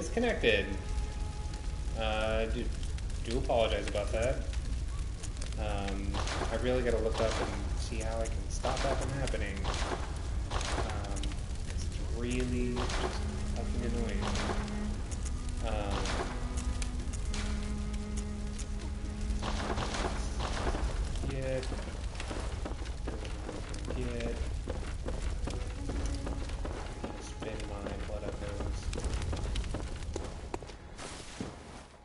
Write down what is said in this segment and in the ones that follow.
disconnected. Do apologize about that. I really gotta look up and see how I can stop that from happening. 'Cause it's really just fucking annoying. Get. Spin mine, what are those?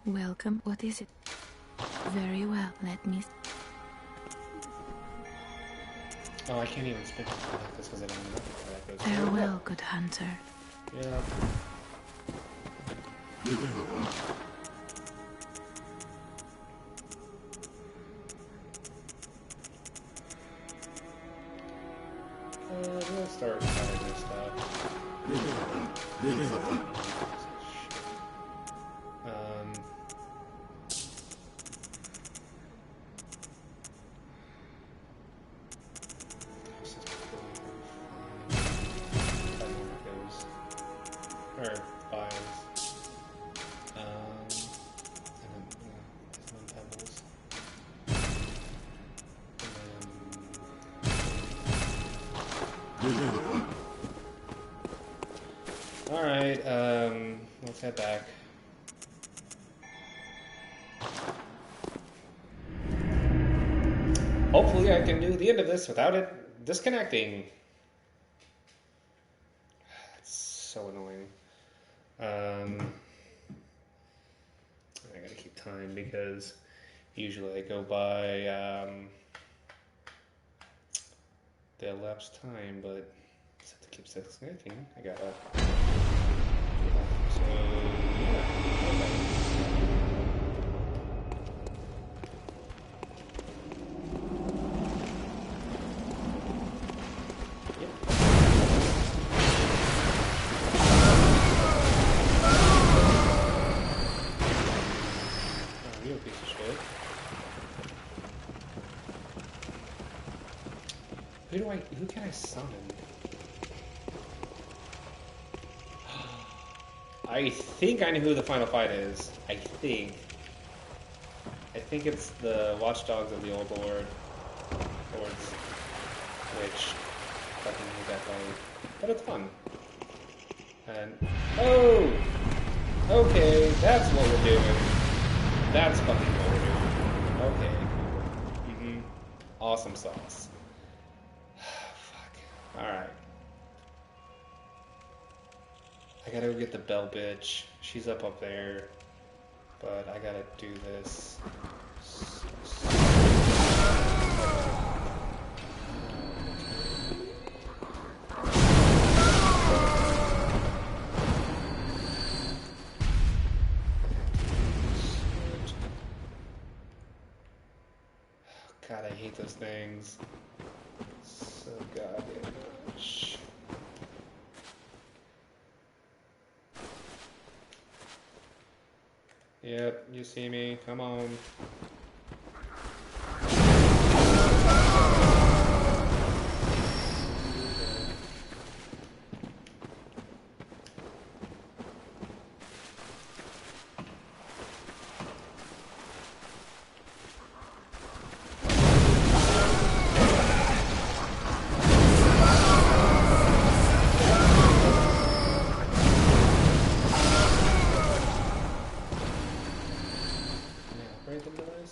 Welcome. What is it? Very well. Let me. Oh, I can't even spin like this because I don't know what that goes. Farewell, good hunter. Yeah. We'll start cutting this stuff. Or files. And then pebbles. Alright, let's head back. Hopefully I can do the end of this without it disconnecting. It's so annoying. I gotta keep time because usually I go by the elapsed time, but since it keeps disconnecting, I gotta. So, yeah. Who can I summon? I think I know who the final fight is. I think it's the Watchdogs of the Old Lords, which fucking hate that fight. But it's fun. And oh, okay, that's what we're doing. That's fucking what we're doing. Okay. Awesome sauce. Alright. I gotta go get the bell bitch. She's up there. But I gotta do this. God, I hate those things. So goddamn much. Yep, you see me. Come on.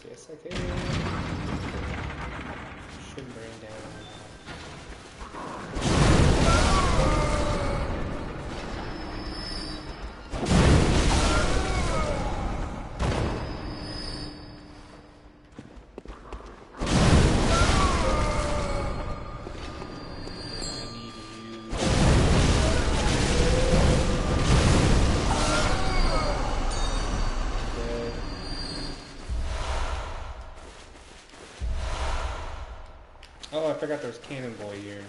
Yes, I can. Should bring down. Oh, I forgot there's Cannon Boy here.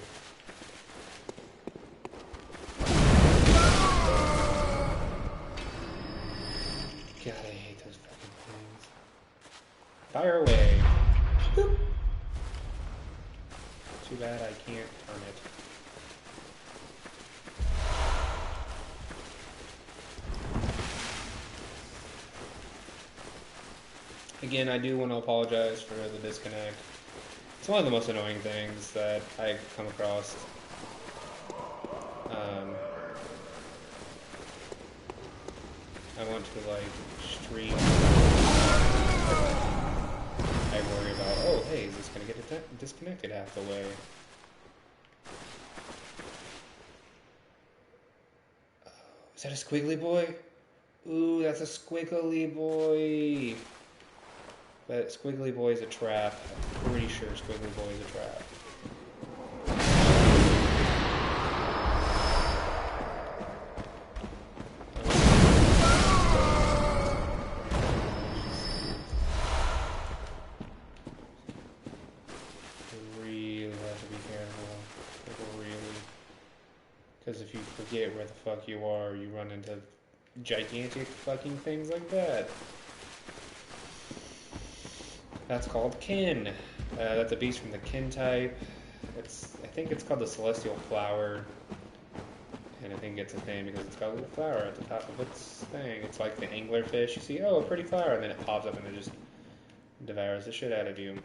God, I hate those fucking things. Fire away. Boop. Too bad I can't turn it. Again, I do want to apologize for the disconnect. It's one of the most annoying things that I come across. I want to like stream. I worry about, oh hey, is this gonna get disconnected half the way? Oh, is that a squiggly boy? Ooh, that's a squiggly boy. But squiggly boy is a trap. I'm pretty sure squiggly boy is a trap. Because if you forget where the fuck you are, you run into gigantic fucking things like that. That's called kin. That's a beast from the kin type. I think it's called the celestial flower. And I think it's a name because it's got a little flower at the top of its thing. It's like the anglerfish. You see, oh, a pretty flower, and then it pops up and it just devours the shit out of you.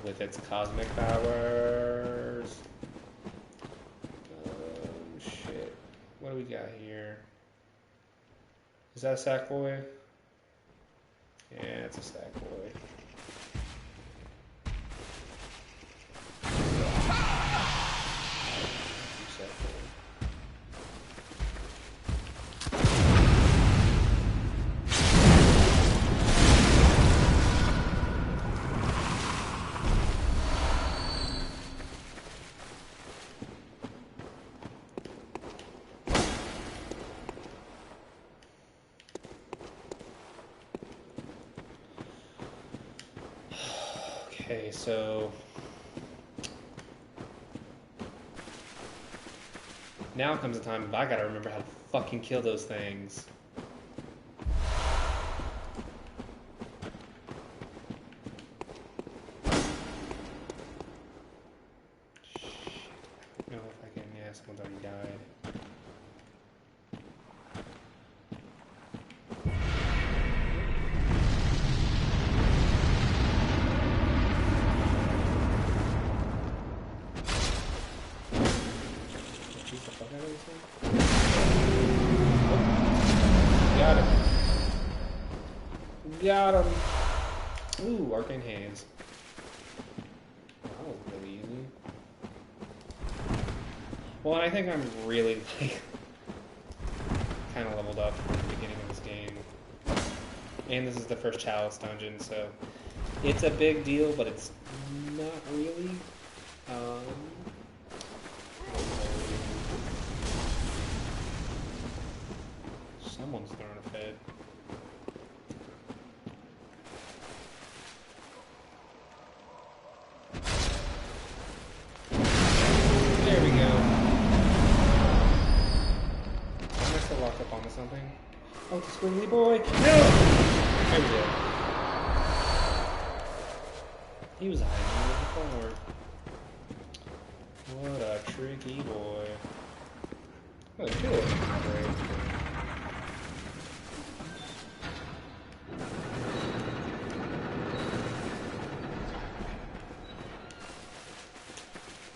With its cosmic powers. Shit. What do we got here? Is that a sack boy? Yeah, it's a sack boy. Okay, so now comes the time I gotta remember how to fucking kill those things. Shit. I don't know if I can. Yeah, someone's already died. Got him. Got him. Ooh, arcane haze. That was really easy. Well, I think I'm really like kind of leveled up from the beginning of this game, and this is the first chalice dungeon, so it's a big deal, but it's not really. Someone's throwing a fit. There we go. Am I still locked up onto something? Oh, it's a squiggly boy! No! There we go. He was hiding in the corner. What a tricky boy. Oh, there's two of them. Great.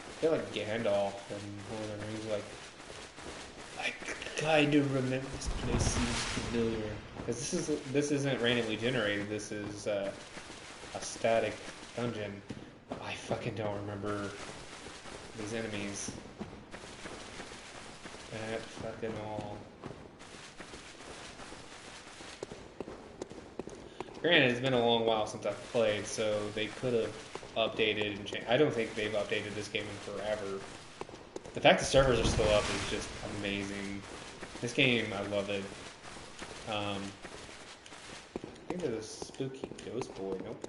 I feel like Gandalf and Lord of the Rings, like, I kind of remember this place seems familiar. Because this isn't randomly generated, this is a static dungeon. But I fucking don't remember these enemies at fucking all. Granted, it's been a long while since I've played, so they could have updated and changed. I don't think they've updated this game in forever. The fact the servers are still up is just amazing. This game, I love it. I think there's a spooky ghost boy. Nope.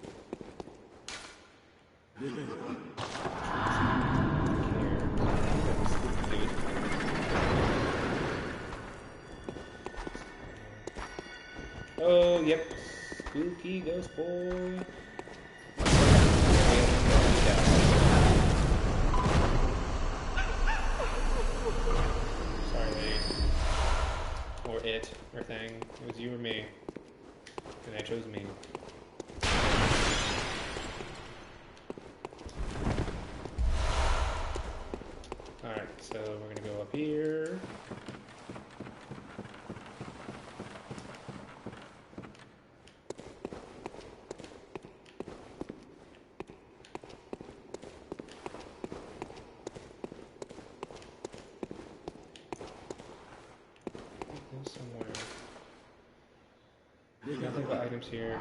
Oh, yep. Spooky ghost boy. Sorry, lady. Or it, or thing. It was you or me. And I chose me. Alright, so we're gonna go up here. Somewhere. Nothing but items here.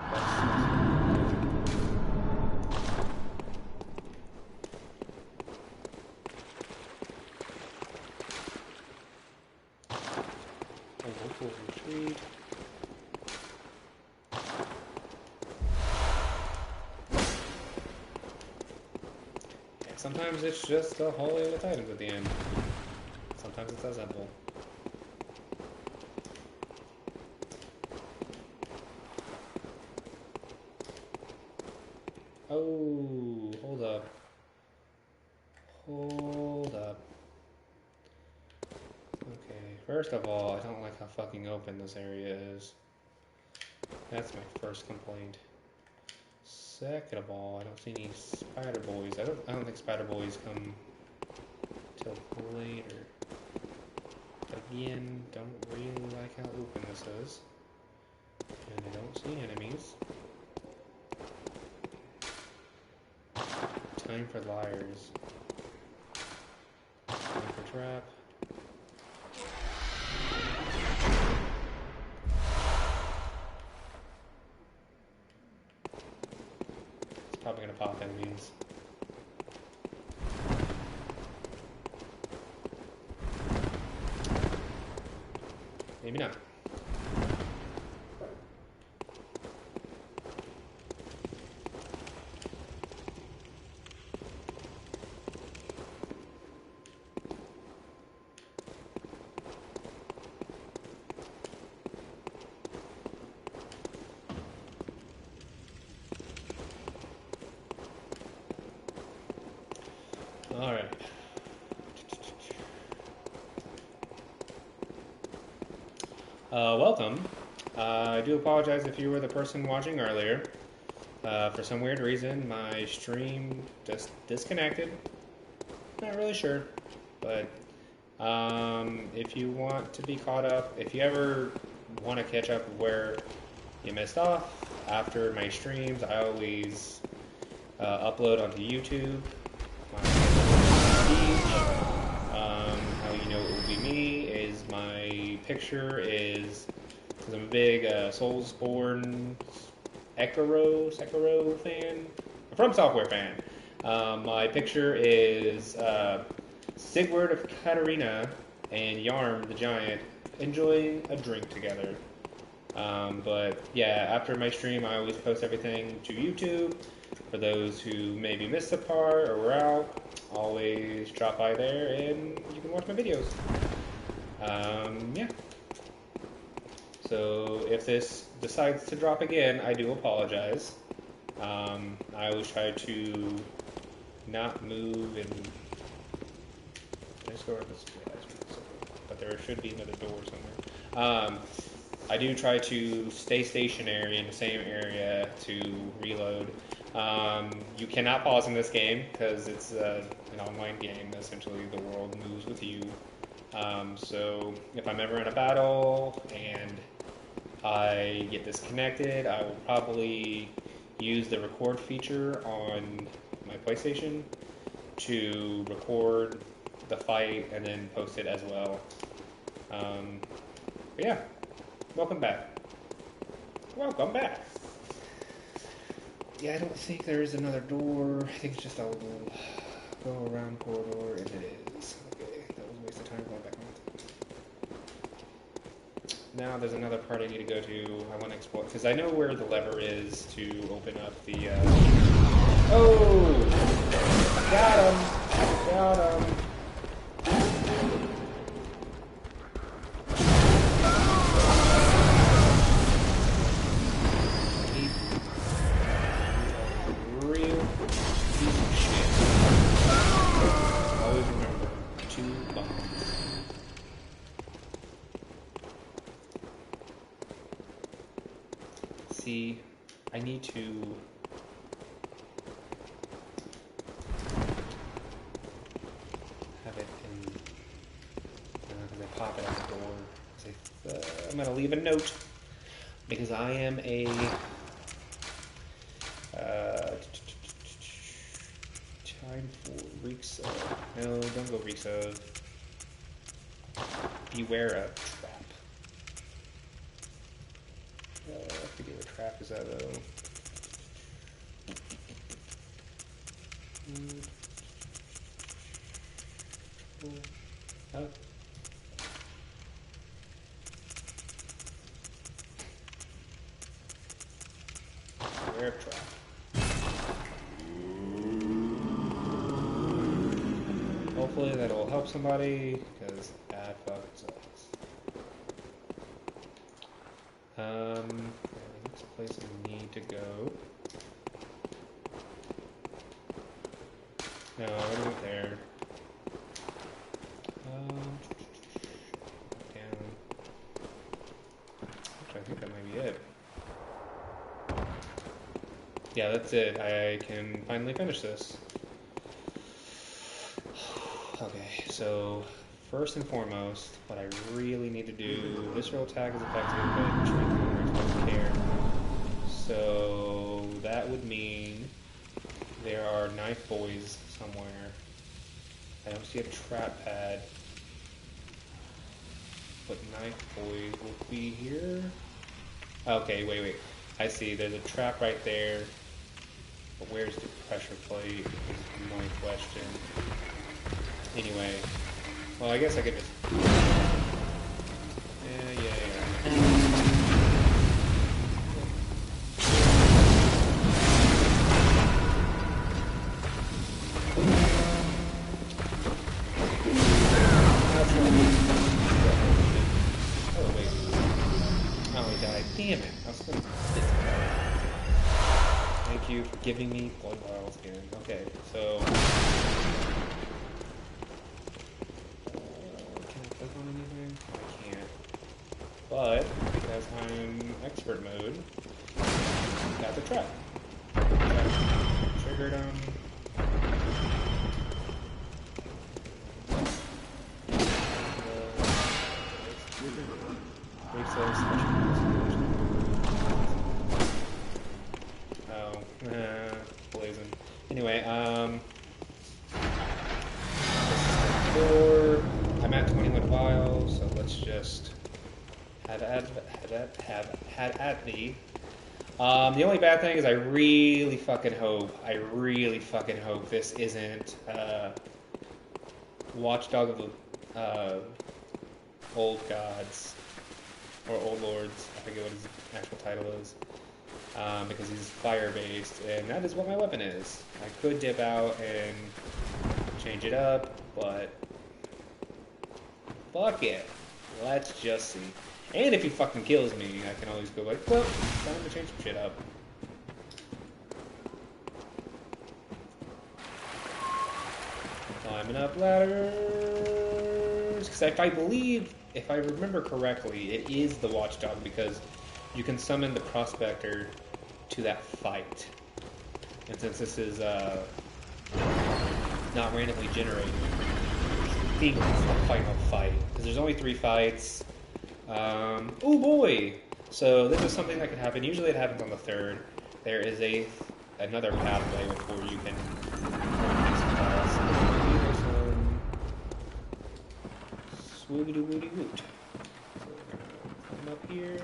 A local retreat. Yeah, sometimes it's just a hallway with items at the end. Sometimes it's that simple. Oh, hold up. Hold up. Okay, first of all, I don't like how fucking open this area is. That's my first complaint. Second of all, I don't see any spider boys. I don't think spider boys come till later. Again, don't really like how open this is. And I don't see enemies. Time for liars. Time for trap. It's probably gonna pop enemies. Maybe not. All right. Welcome. I do apologize if you were the person watching earlier. For some weird reason, my stream just disconnected. Not really sure, but if you want to be caught up, if you ever want to catch up where you missed off after my streams, I always upload onto YouTube. How you know it will be me is my picture is, because I'm a big Soulsborne Sekiro fan, a From Software fan. My picture is Sigurd of Katarina and Yarm the Giant enjoying a drink together. But yeah, after my stream, I always post everything to YouTube. For those who maybe missed a part or were out, always drop by there and you can watch my videos. Yeah. So if this decides to drop again, I do apologize. I always try to not move and... Can I just go around this? Yeah, but there should be another door somewhere. I do try to stay stationary in the same area to reload. You cannot pause in this game because it's an online game. Essentially, the world moves with you. So if I'm ever in a battle and I get disconnected, I will probably use the record feature on my PlayStation to record the fight and then post it as well. But yeah, welcome back. Welcome back. Yeah, I don't think there is another door. I think it's just a little go around corridor, and it is. Okay, that was a waste of time going back on. Now there's another part I need to go to. I want to explore, because I know where the lever is to open up the... Oh! Got him! Got him! See, I need to... have it in... because I pop it out the door. I'm going to leave a note. Because I am a... time for reeks of... No, don't go reeks of. Beware of trap. I forget what trap is that though. Oh. Beware of trap. Hopefully that'll help somebody, because that fucking sucks. The next place I need to go. No, I already went there. Down. Actually, I think that might be it. Yeah, that's it. I can finally finish this. Okay, so first and foremost, what I really need to do, visceral attack is effective, but strength doesn't care. So that would mean there are knife boys somewhere. I don't see a trap pad, but knife boys will be here. Okay, wait. I see, there's a trap right there, but where's the pressure plate is my question. Anyway, well, I guess I could just... Yeah. Oh, wait. Oh, he died. Damn it. I was going to... Thank you for giving me blood vials again. Okay, so... anything? I can't. But, because I'm expert mode, got the trap. Triggered him. Blazing. Anyway, I'm at 21 vials, so let's just have at me. The only bad thing is I really fucking hope this isn't Watchdog of the Old Gods or Old Lords. I forget what his actual title is. Because he's fire-based, and that is what my weapon is. I could dip out and change it up, but fuck it. Let's just see. And if he fucking kills me, I can always go like, well, it's time to change some shit up. Climbing up ladders. Because if I remember correctly, it is the Watchdog because you can summon the Prospector to that fight. And since this is not randomly generated, I think it's the final fight. Because there's only 3 fights. Oh boy! So this is something that can happen. Usually it happens on the 3rd. There is another pathway before you can swoogity woody woot. So we're gonna come up here.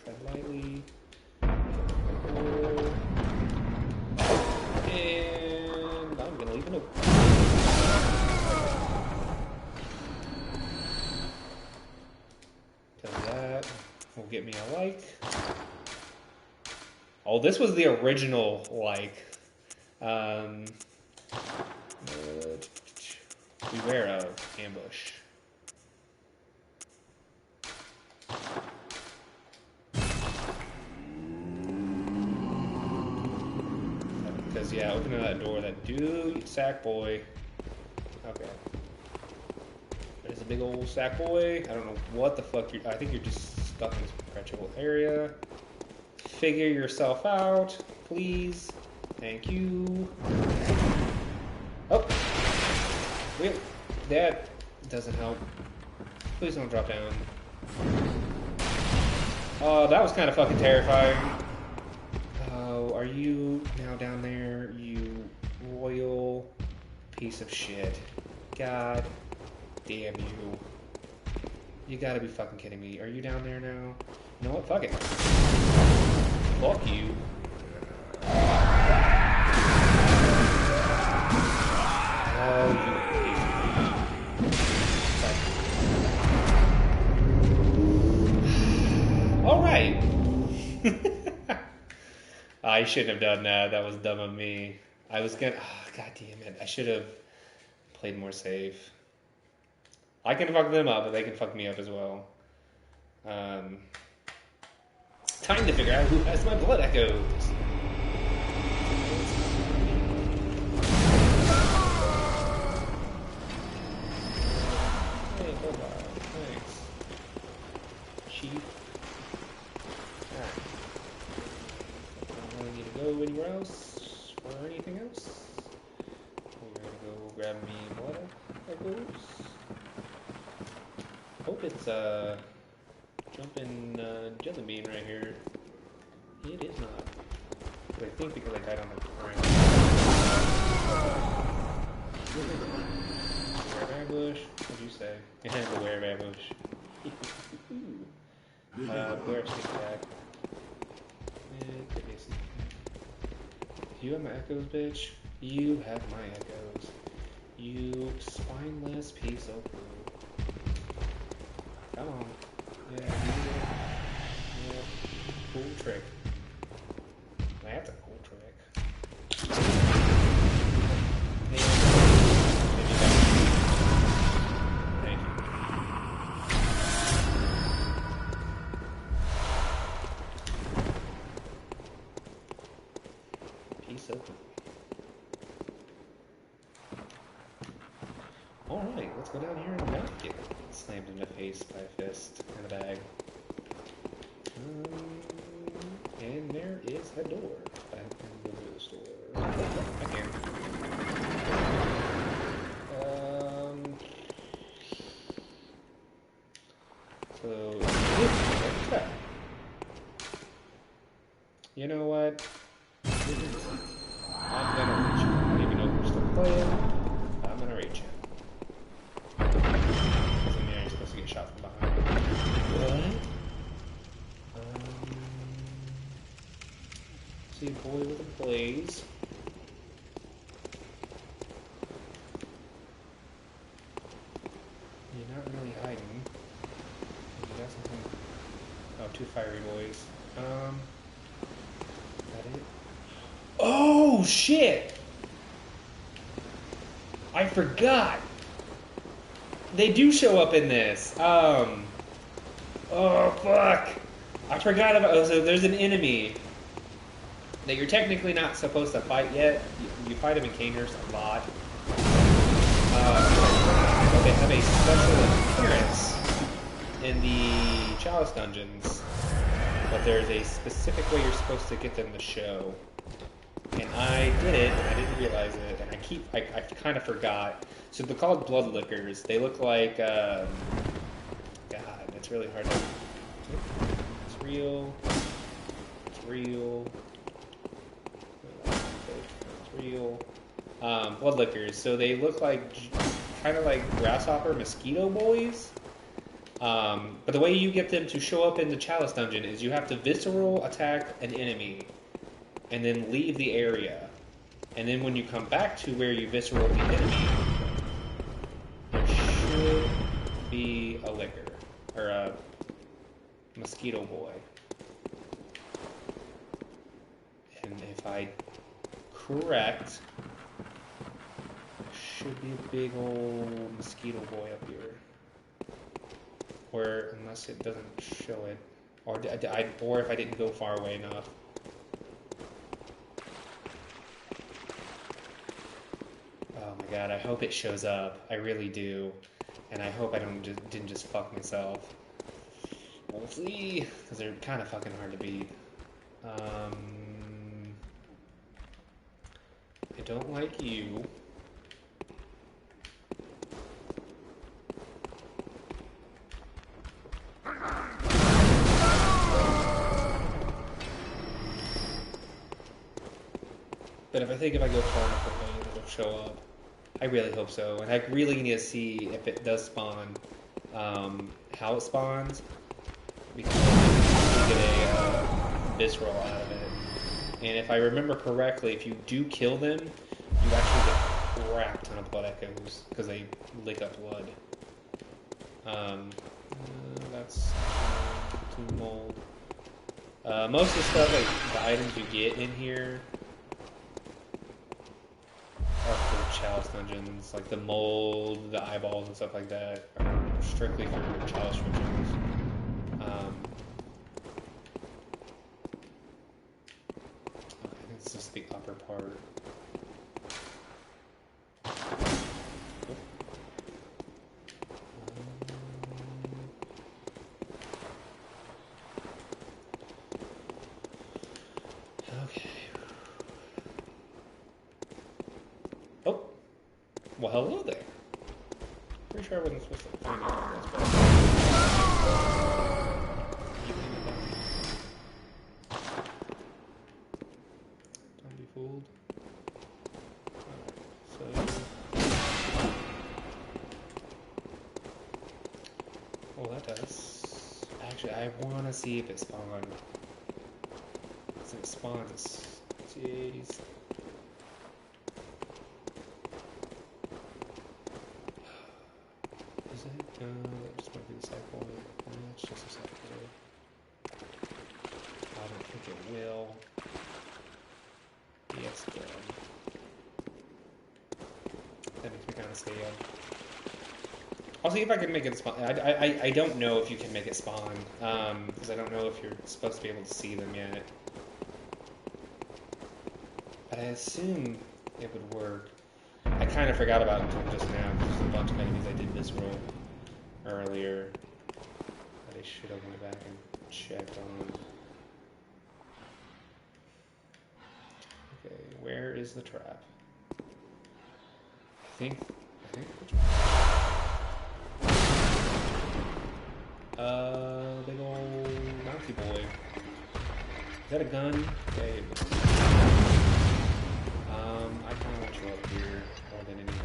Tread lightly. And I'm gonna leave a note. Tell me that will get me a like. Oh, this was the original like. Beware of ambush. Because, yeah, opening that door, that dude, sack boy. Okay. There's a big old sack boy. I don't know what the fuck I think you're just stuck in this perpetual area. Figure yourself out, please. Thank you. Oh! Wait, that doesn't help. Please don't drop down. Oh, that was kind of fucking terrifying. Oh, are you now down there, you royal piece of shit? God damn you. You gotta be fucking kidding me. Are you down there now? You know what? Fuck it. Fuck you. Oh, you Alright. I shouldn't have done that. That was dumb of me. I was gonna... Oh, God damn it. I should have played more safe. I can fuck them up, but they can fuck me up as well. Time to figure out who has my blood echoes. Hey, hold on. Thanks. Chief. Alright. I don't really need to go anywhere else or anything else. We're gonna go grab me blood echoes. Hope it's jumping jelly bean right here. It is not. But I think because I died on the ground. Beware of ambush. What'd you say? Beware of ambush. Beware of stick attack. You have my echoes, bitch. You have my echoes. You spineless piece of poo. Come on. Yeah, yeah. Cool trick. That's a cool trick. Thank you. Piece of poo. Alright, let's go down here and not get slammed in the face by a fist and a bag. And there is a door. Back in the store. I can. So, you know what? I'm gonna reach you. I don't even know if we're still playing. I'm gonna reach you. Doesn't mean I'm supposed to get shot from behind. What? See a boy with a blaze. You're not really hiding. You got something. Oh, two fiery boys. Is that it? Oh shit! I forgot. They do show up in this. Oh fuck! I forgot about. Oh, so there's an enemy that you're technically not supposed to fight yet. You fight them in Caners a lot. But they have a special appearance in the Chalice dungeons. But there's a specific way you're supposed to get them to show. And I did it, and I didn't realize it, and I kind of forgot. So they're called blood lickers. They look like, God, it's really hard to... It's real. It's real. It's real. Blood lickers. So they look like, kind of like grasshopper mosquito boys. But the way you get them to show up in the Chalice dungeon is you have to visceral attack an enemy and then leave the area. And then when you come back to where you visceral the enemy, there should be a licker, or a mosquito boy. And if I correct, there should be a big old mosquito boy up here. Or unless it doesn't show it, or if I didn't go far away enough. Oh my God, I hope it shows up. I really do. And I hope I didn't just fuck myself. We'll see, because they're kind of fucking hard to beat. I don't like you. But if I go far enough away, it'll show up. I really hope so. And I really need to see if it does spawn, how it spawns. Because I get a visceral out of it. And if I remember correctly, if you do kill them, you actually get a crap ton of blood echoes because they lick up blood. That's too mold. Most of the stuff, like the items you get in here, are for chalice dungeons. Like the mold, the eyeballs, and stuff like that are strictly for chalice rituals. This is the upper part. Okay. Oh. Well, hello there. Pretty sure I wasn't supposed to find out all this, but... Don't be fooled. Alright, so... Well, that does... Actually, I want to see if it spawned. If it spawns... Jeez. Is it? That just might be the side point. No, it's just a side point. I don't think it will. Yes, it does. That makes me kind of scared. I'll see if I can make it spawn. I don't know if you can make it spawn, because I don't know if you're supposed to be able to see them yet. But I assume it would work. I kind of forgot about it until just now, because there's a bunch of enemies I did visceral earlier that I should have went back and checked on. Okay, where is the trap? I think the trap. Big ol' monkey boy. Is that a gun? Okay. I kind of want you up here more than anything.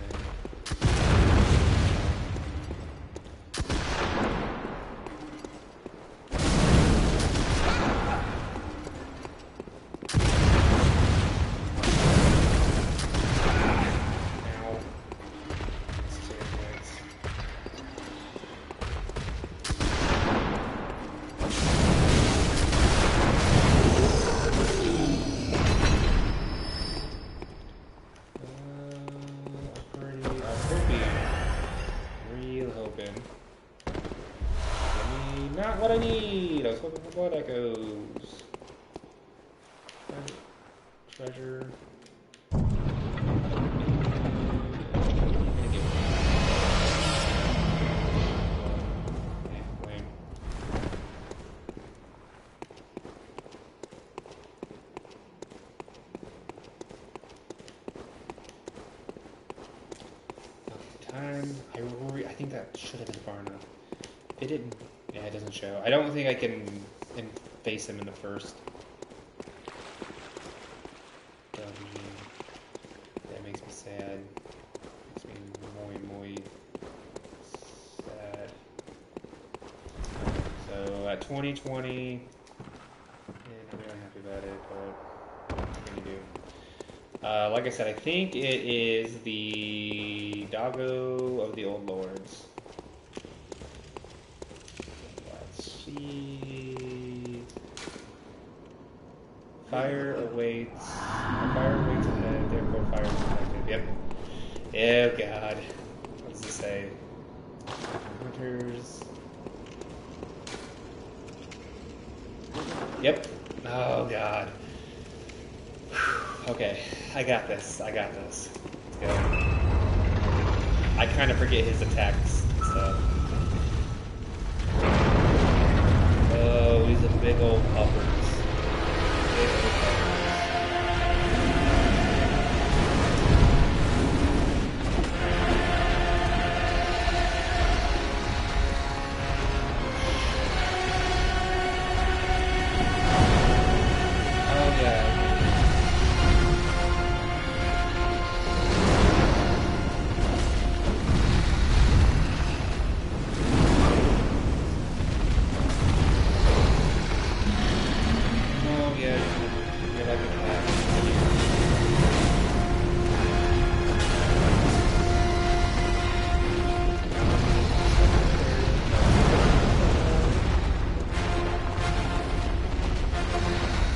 Not what I need! I was hoping for blood echoes. Treasure. Lame. Time. I think that should have been far enough. It didn't. Yeah, it doesn't show. I don't think I can face him in the first dungeon. That makes me sad. Makes me muy sad. So at 2020, and I'm really happy about it, but what can you do? Like I said, I think it is the Doggo of the Old Lords. Fire awaits. Fire awaits ahead, therefore fire is protected. Yep. Oh god. What does it say? Hunters. Yep. Oh god. Okay. I got this. Let's go. I kind of forget his attacks and stuff. Oh, he's a big old puppers. Big old puppers. Oh, yeah. Oh, yeah. You're like a cat.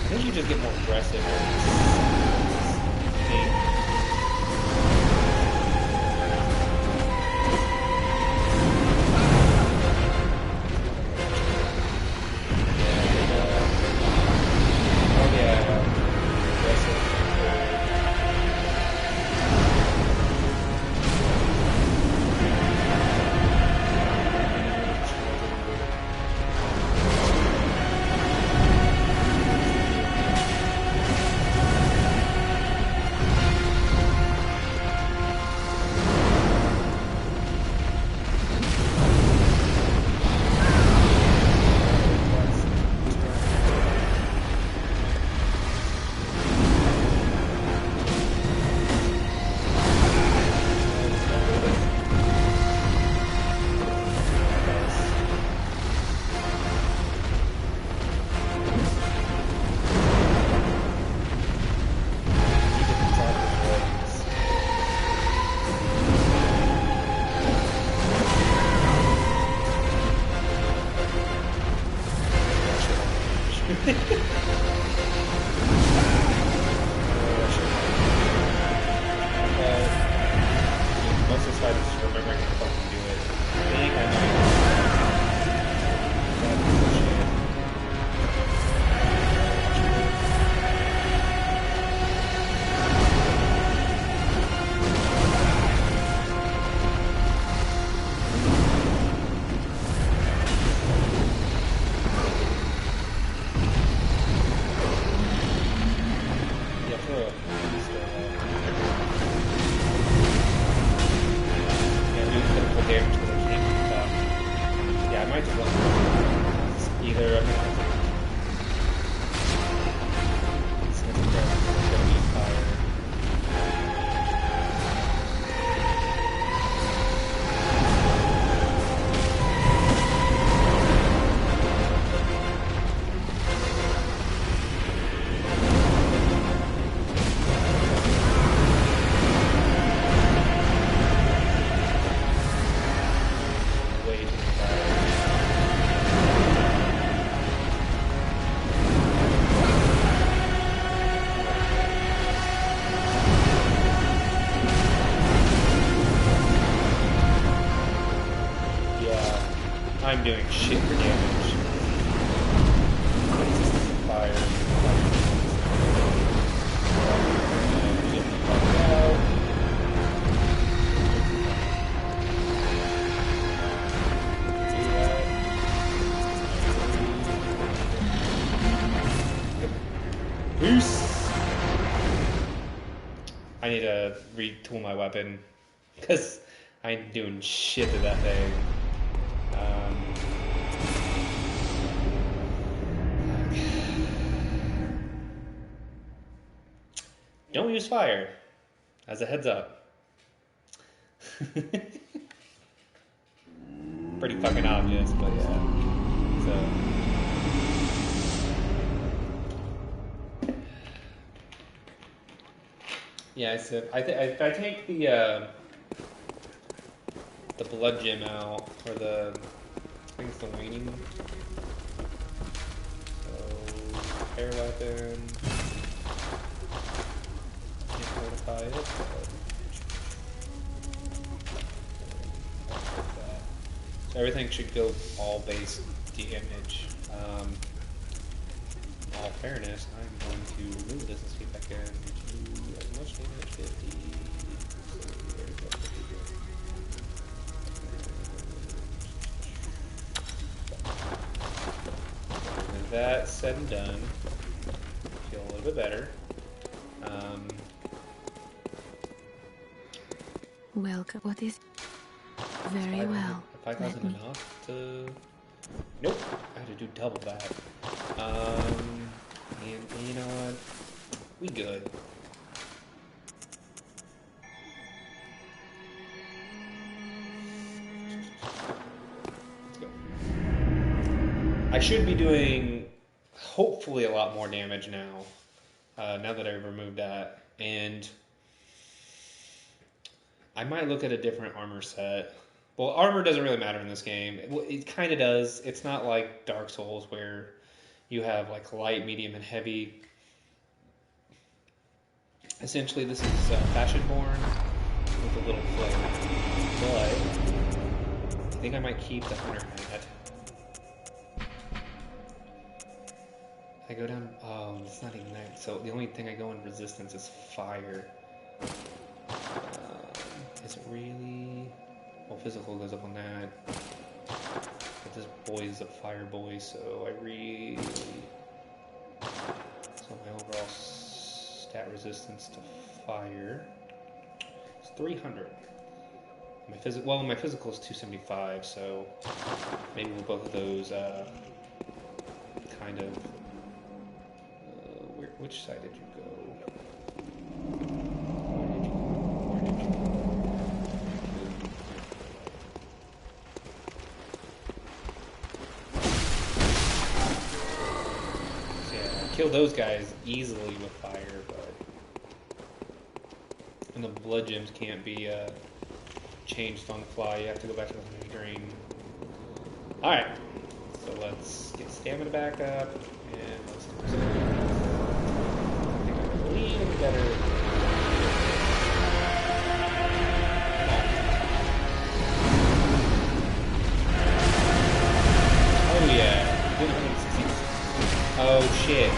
I think you just get more aggressive. Oh yeah, aggressive. Most of this fight is just remembering to fucking do it. I think I might. Yeah, for a critical damage because I can't keep up. Yeah, I might just let either I'm gonna it's gonna be fire. Way too fire. Yeah, I'm doing shit for damage. It's just fire. Get the fuck out. Peace. I need to retool my weapon because I ain't doing shit to that thing. Don't use fire, as a heads up. Pretty fucking obvious, but yeah. So. Yeah, so if I take the blood gem out, or I think it's the waning. So, air weapon. Can't fortify it, but I'll put that. So everything should go all base damage. In all fairness, I'm going to remove this and see if I can do as much damage. 50. So where's that 50 go? that said and done, feel a little bit better. Welcome. What is... Very well. 5,000 enough to... Nope, I had to do double that. And you know what? We good. Let's go. I should be doing, hopefully, a lot more damage now. Now that I've removed that. And I might look at a different armor set. Well, armor doesn't really matter in this game. It kind of does. It's not like Dark Souls where you have like light, medium, and heavy. Essentially, this is Fashionborn with a little flame. But I think I might keep the Hunter hat. I go down... Oh, it's not ignite. So the only thing I go in resistance is fire. Is it really... Well, physical goes up on that. But this boy is a fire boy, so I really... So my overall stat resistance to fire is 300. My physical is 275, so maybe with both of those kind of... which side did you go? Where did you go? Kill those guys easily with fire, but and the blood gems can't be changed on the fly. You have to go back to the honey green. All right, so let's get stamina back up and let's do this. I think I'm a little bit better. Oh yeah, oh shit.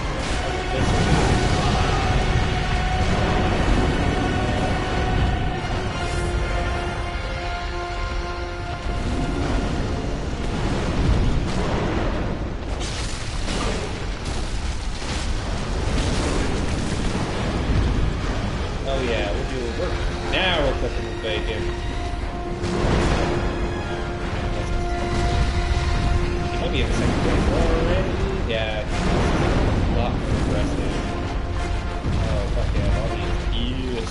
Oh yeah, now we're cooking with bacon. He might be in the second place already. Yeah, a lot more aggressive. Oh fuck yeah, all these. Yes.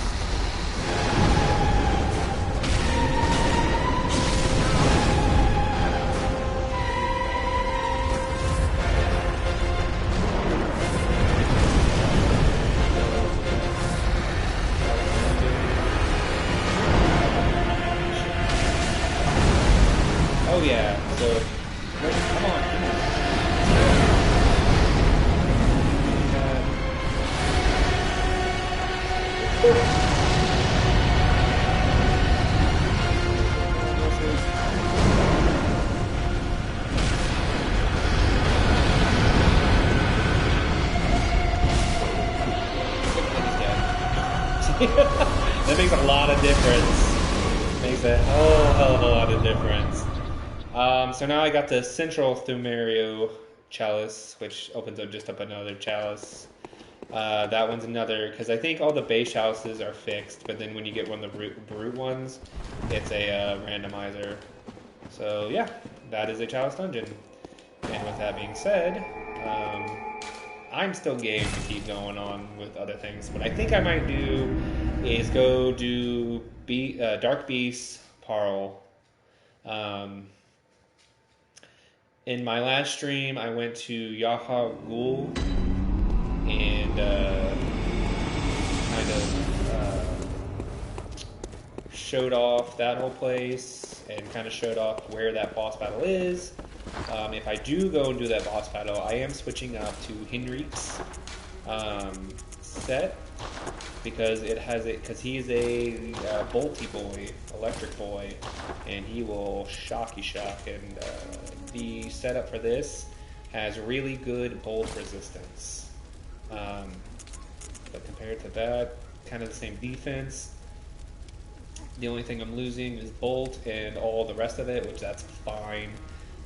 Oh yeah, so come on. That makes a lot of difference. Makes a hell of a lot of difference. So now I got the Central Thumerio Chalice, which opens up just up another chalice. That one's another, because I think all the base chalices are fixed, but then when you get one of the brute ones, it's a randomizer. So yeah, that is a chalice dungeon. And with that being said, I'm still game to keep going on with other things. What I think I might do is go do Dark Beast Parl. In my last stream, I went to Yaha Ghul and kind of showed off that whole place and kind of showed off where that boss battle is. If I do go and do that boss battle, I am switching up to Henrik's set because he is a bolty boy, electric boy, and he will shock. And the setup for this has really good bolt resistance. But compared to that, kind of the same defense. The only thing I'm losing is bolt and all the rest of it, which that's fine.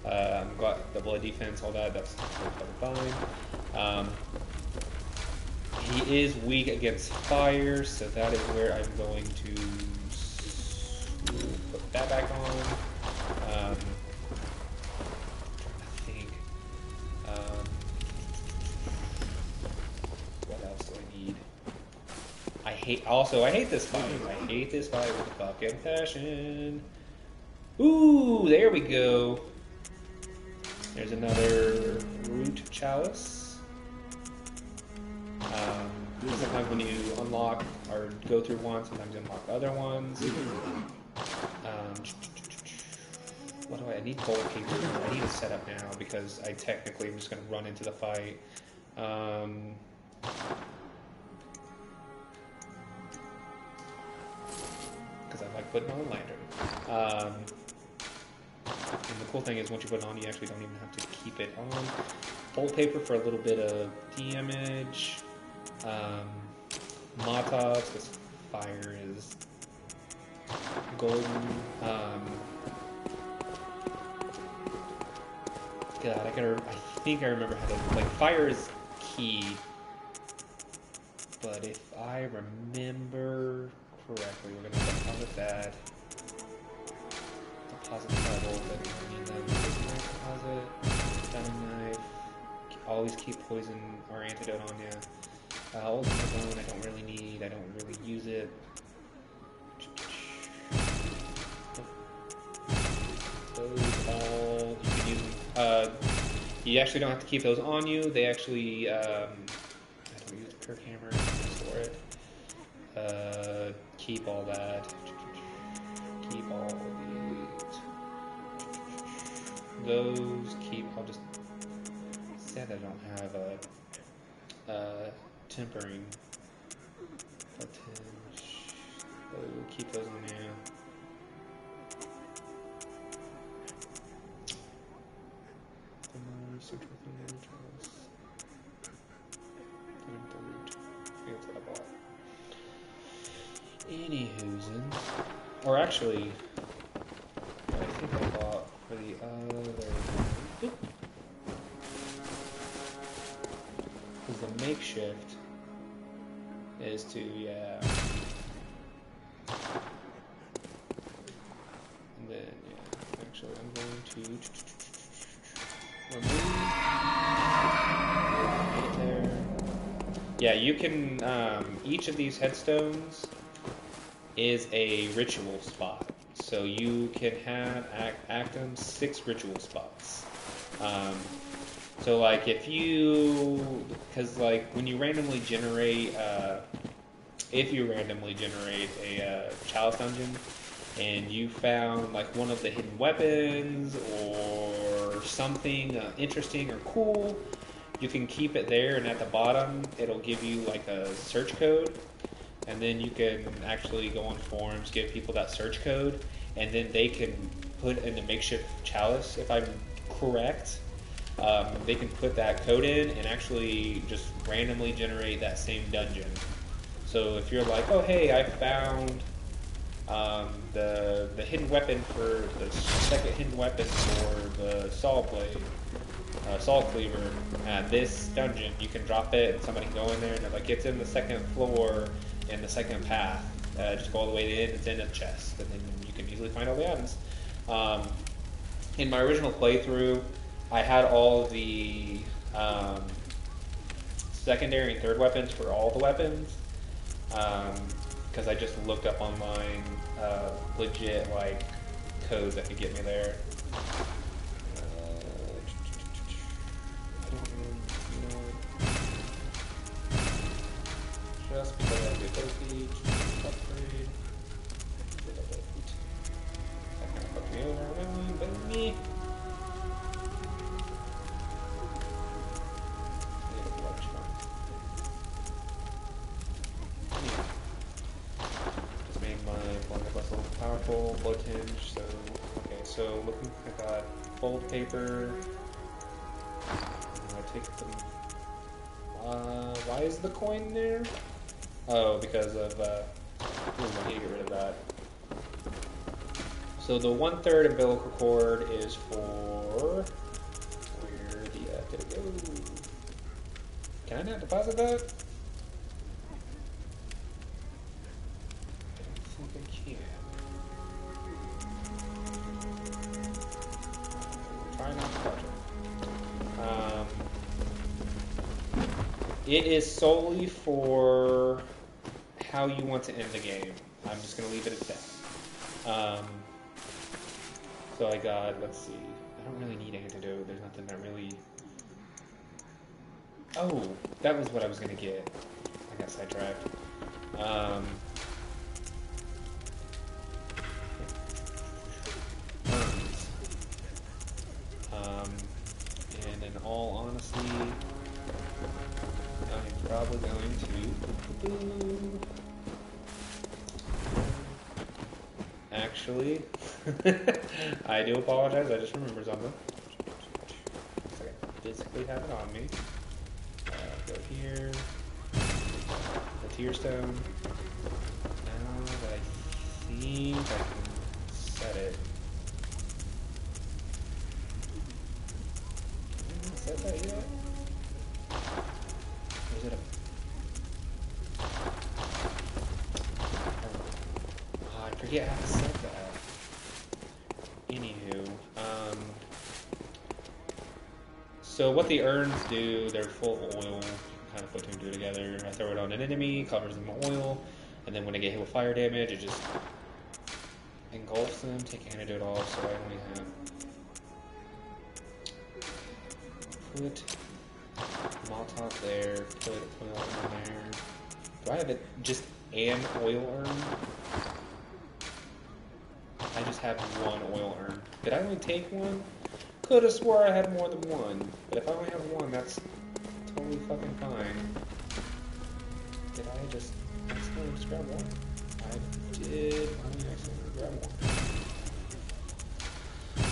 Got the blood defense, all that. That's fine. He is weak against fire, so that is where I'm going to put that back on. I think. What else do I need? I hate this fight. I hate this fight with a fucking passion. Ooh, there we go. There's another root chalice. Sometimes when you unlock or go through one, sometimes you unlock other ones. What do I need? Gold paper. I need to set up now because I technically am just going to run into the fight. Because I like putting on a lantern. And the cool thing is once you put it on, you actually don't even have to keep it on. Gold paper for a little bit of damage. Molotovs, because fire is golden. God, I think I remember how to, like, fire is key. But if I remember correctly, we're going to deposit that. Deposit level, but we need them. Deposit, stunning knife. Always keep poison or antidote on you. Old bone, I don't really need. I don't really use it. Those all you can use them. You actually don't have to keep those on you. They actually I don't use the perk hammer for it. Keep all that. Keep all these. Those keep. I'll just said I don't have a tempering. We'll keep those on now. Central that's what I bought. Anywho's, or actually, what I think I bought for the other. Because the makeshift is to, yeah. And then, yeah, actually, I'm going to remove there. Yeah, you can, each of these headstones is a ritual spot. So you can have, act on 6 ritual spots. So, like, if you, because, like, when you randomly generate, if you randomly generate a chalice dungeon, and you found, like, one of the hidden weapons, or something interesting or cool, you can keep it there, and at the bottom, it'll give you, like, a search code, and then you can actually go on forums, give people that search code, and then they can put in the makeshift chalice, if I'm correct. They can put that code in and actually just randomly generate that same dungeon. So if you're like, oh hey, I found the hidden weapon for the second hidden weapon for the saw blade, saw cleaver at this dungeon, you can drop it and somebody can go in there and they're like, it's in the second floor in the second path. Just go all the way in, it's in a chest, and then you can easily find all the items. In my original playthrough, I had all the secondary and third weapons for all the weapons, because I just looked up online legit like codes that could get me there. Just because I get those each upgrade. That kind of fucked me over, but me. Just made my blunderbuss a little powerful, blow tinge, so okay, so looking I got fold paper. I take them. Why is the coin there? Oh, because of I need to get rid of that. So the 1/3 umbilical cord is for... Where the did it go? Can I not deposit that? I don't think I can. Try not to touch it. It is solely for how you want to end the game. I'm just going to leave it at that. So I got, let's see, I don't really need antidote. There's nothing that really... Oh, that was what I was going to get. I got sidetracked. And in all honesty, I'm probably going to... Actually, I do apologize, I just remembered something. So I physically have it on me. Go here. The tear stone. Now that I think I can set it. Did I set that yet? Or is it a... Oh, I forget how to set that. Anywho, so what the urns do, they're full of oil. Kind of put two and two together. I throw it on an enemy, covers them with oil, and then when they get hit with fire damage, it just engulfs them. Take antidote off, so I only have put Molotov there, put oil in there. Do I have it just an oil urn? I just have one oil urn. Did I only take one? Could have swore I had more than one. But if I only have one, that's totally fucking fine. Did I just accidentally just grab one? I did only accidentally grab one.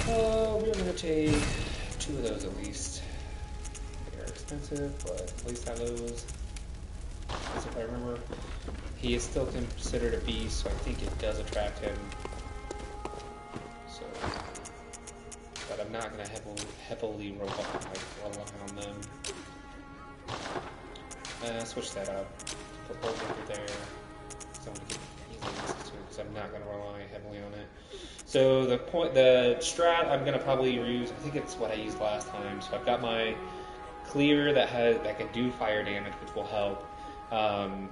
Oh, we're gonna take two of those at least. They are expensive, but at least have those. Because if I remember, he is still considered a beast, so I think it does attract him. So, but I'm not going to heavily rely on them. Switch that up. Put both through there. So I'm going to get easy access to it because I'm not going to rely heavily on it. So the strat I'm going to probably use, I think it's what I used last time. So I've got my clear that can do fire damage, which will help. I'm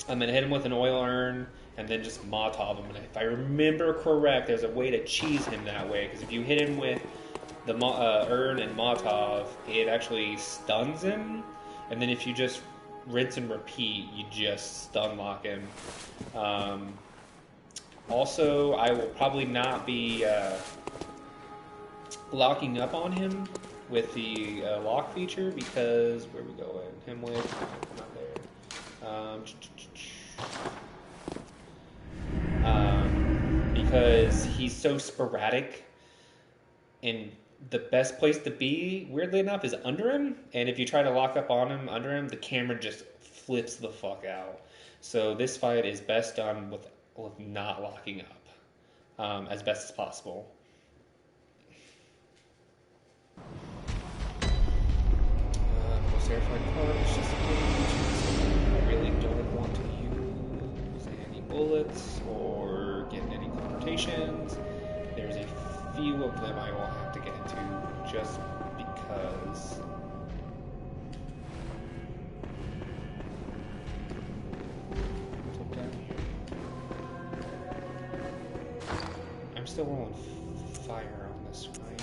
going to hit him with an oil urn. And then just Molotov him. And if I remember correct, there's a way to cheese him that way. Because if you hit him with the urn and Molotov, it actually stuns him. And then if you just rinse and repeat, you just stun lock him. Also, I will probably not be locking up on him with the lock feature. Because, where are we going? Him with? Not there. Because he's so sporadic, and the best place to be, weirdly enough, is under him. And if you try to lock up on him, under him, the camera just flips the fuck out. So this fight is best done with not locking up, as best as possible. Certified parts, just in case. I really don't want to use any bullets or get any confrontations. There's a few of them I will have to get into just because. I'm still rolling fire on this, right?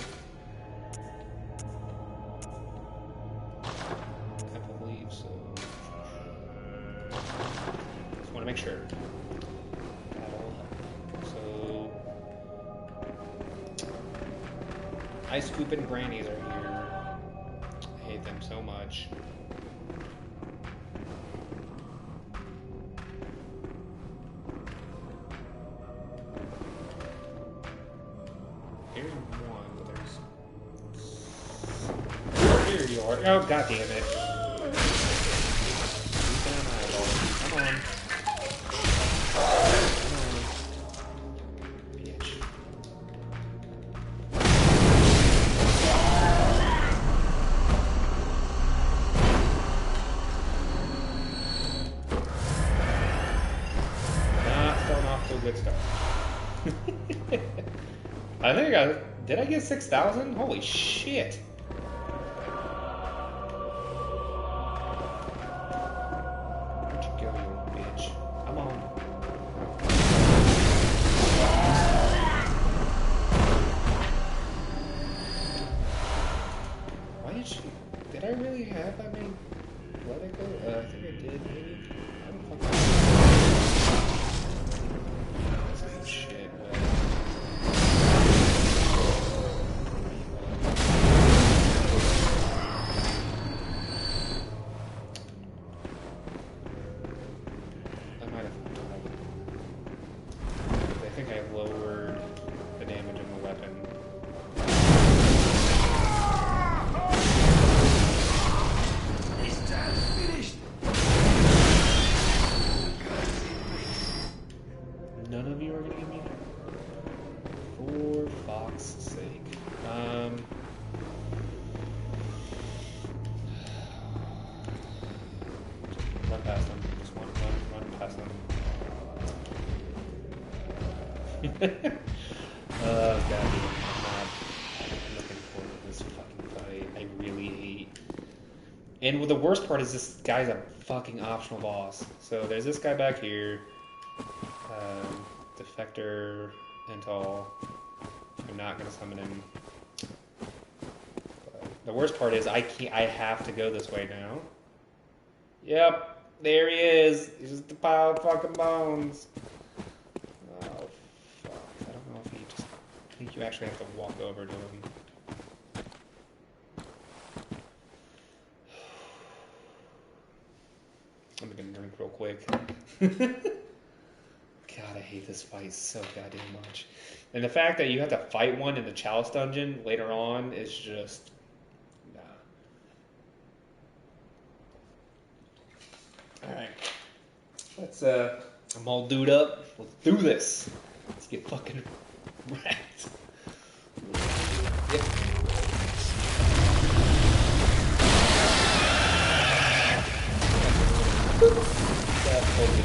I believe so. Just want to make sure. That'll help. So, Ice Scoop and Grannies are here. I hate them so much. Here's one, but there's... Here you are. Oh, god damn it. Come on. Bitch. I think I got... Did I get 6,000? Holy shit. Where'd you go, you old bitch? Come on. Why did she... Did I really have that many... Let it go? I think I did, maybe? I don't fucking know. This is shit, man. I might have died. I think I lowered the damage of the weapon. None of you are gonna give me that. For fuck's sake. Run past them. Just run past them. Oh god, I'm not looking forward to this fucking fight. I really hate. And the worst part is this guy's a fucking optional boss. So there's this guy back here. Defector and all. I'm not gonna summon him. But the worst part is I have to go this way now. Yep, there he is. He's just a pile of fucking bones. Oh fuck. I don't know if he just... I think you actually have to walk over to him. I'm gonna drink real quick. God, I hate this fight so goddamn much. And the fact that you have to fight one in the Chalice dungeon later on is just... Nah. Alright. Let's, I'm all dude up. Let's do this. Let's get fucking wrecked. Yep. That totally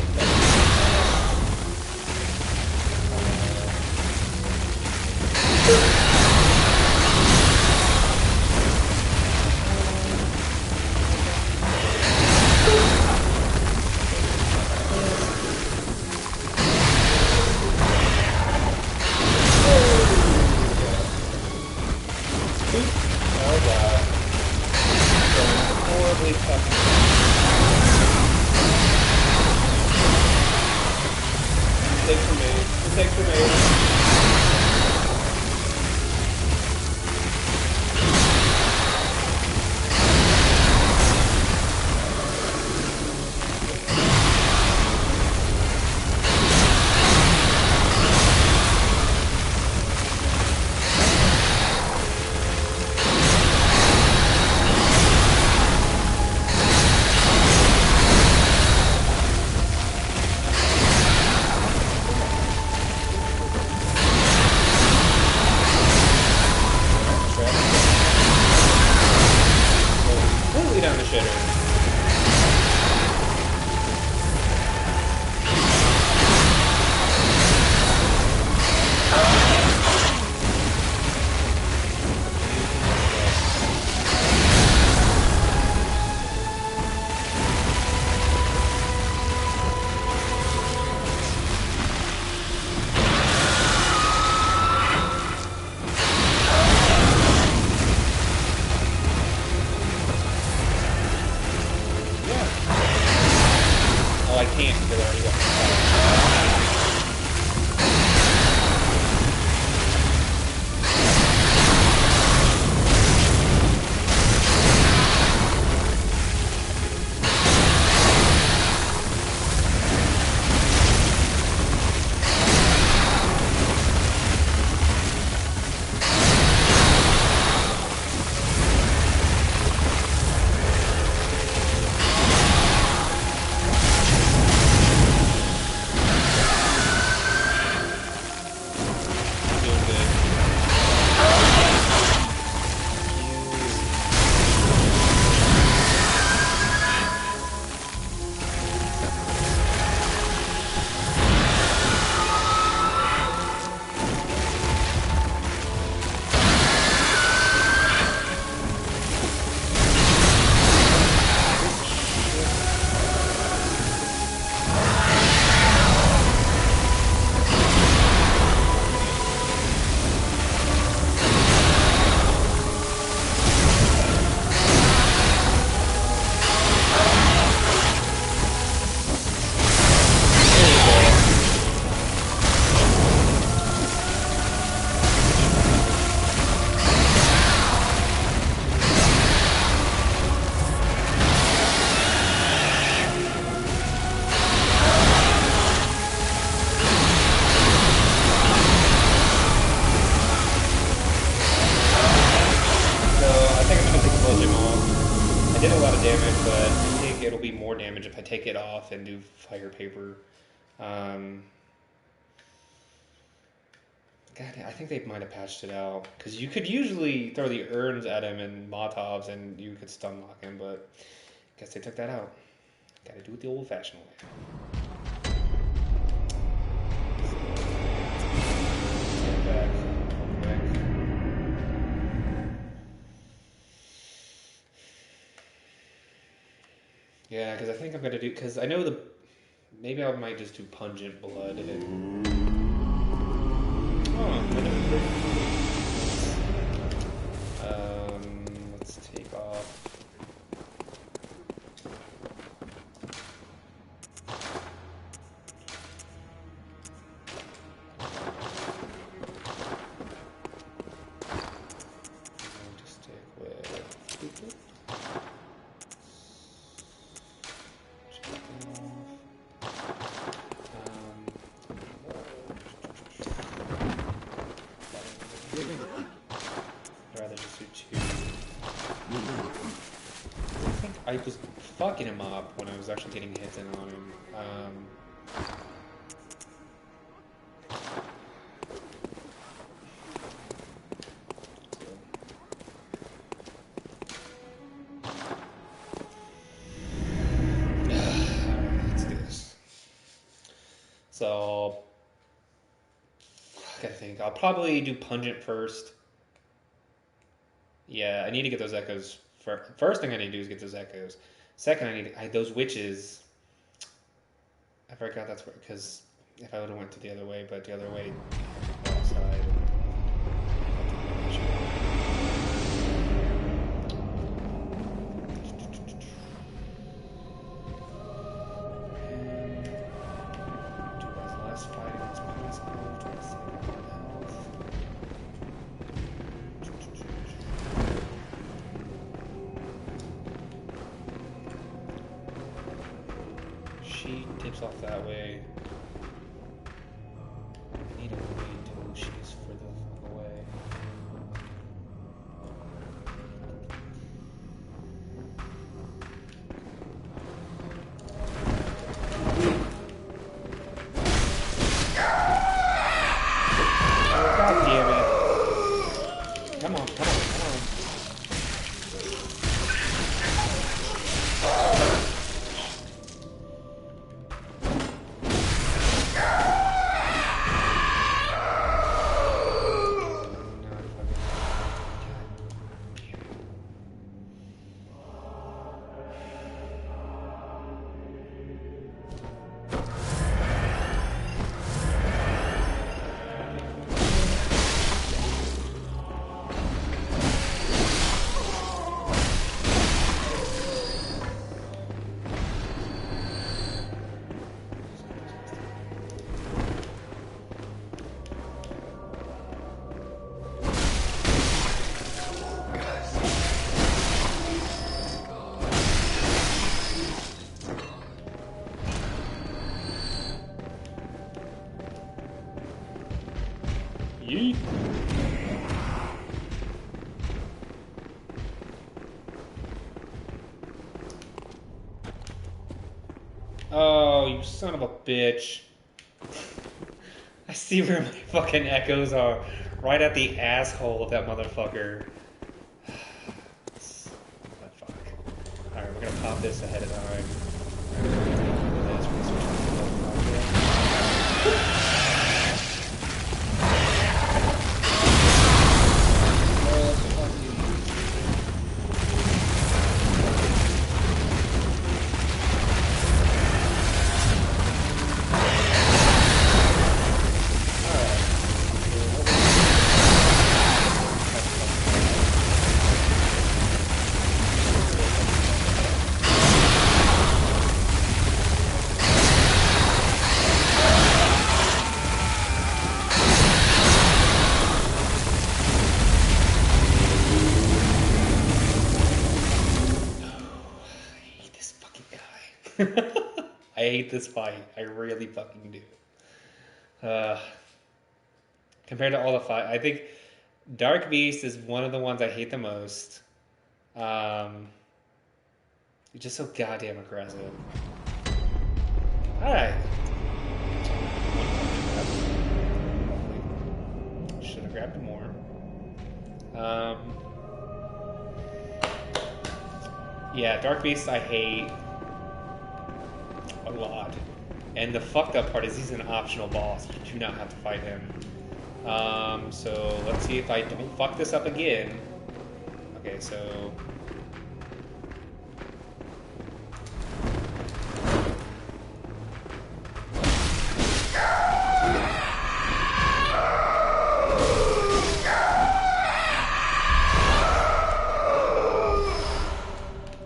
did a lot of damage, but I think it'll be more damage if I take it off and do fire paper. God, I think they might have patched it out because you could usually throw the urns at him and Molotovs and you could stun lock him, but I guess they took that out. Got to do it the old-fashioned way. Stand back, real quick. Yeah, because I think I'm gonna do because I know maybe I might just do pungent blood and. Let's take off. Just stick with. I'd rather just do two. I think I was fucking him up when I was actually getting hits in on him. Let's do this. So, I gotta think. I'll probably do pungent first. Yeah, I need to get those echoes. First thing I need to do is get those echoes. Second, I need those witches. I forgot that's where, because if I would have went to the other way, but the other way, outside. She dips off that way. I need to wait until she's further away. Oh, God damn it. Come on, come on, come on. Yeet. Oh, you son of a bitch. I see where my fucking echoes are. Right at the asshole of that motherfucker. What the fuck? Alright, we're gonna pop this ahead of time. I hate this fight. I really fucking do. Compared to all the fight, I think Dark Beast is one of the ones I hate the most. You're just so goddamn aggressive. Alright. Should have grabbed more. Yeah, Dark Beast I hate a lot. And the fucked up part is he's an optional boss. You do not have to fight him. So let's see if I don't fuck this up again. Okay, so...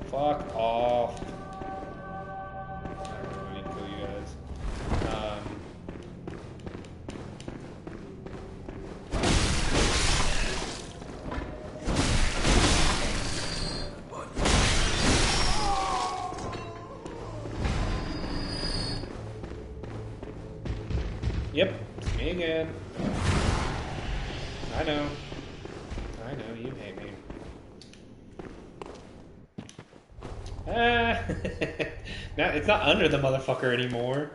Fuck off. I don't really need to kill you guys. Yep, it's me again. I know. I know, you hate me. Ah! Now, it's not under the motherfucker anymore.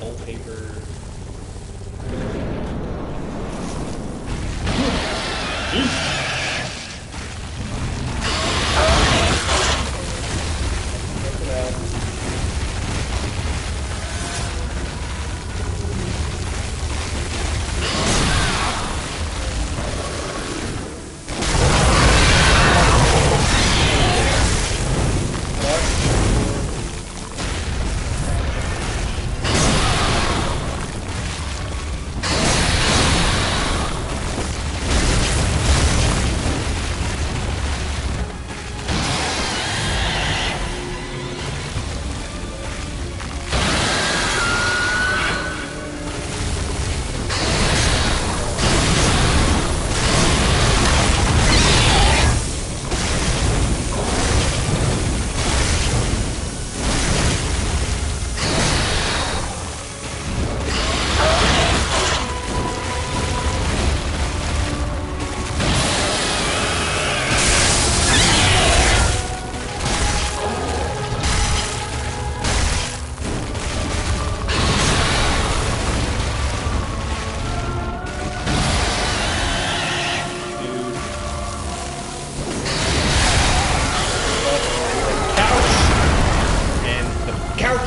Old paper.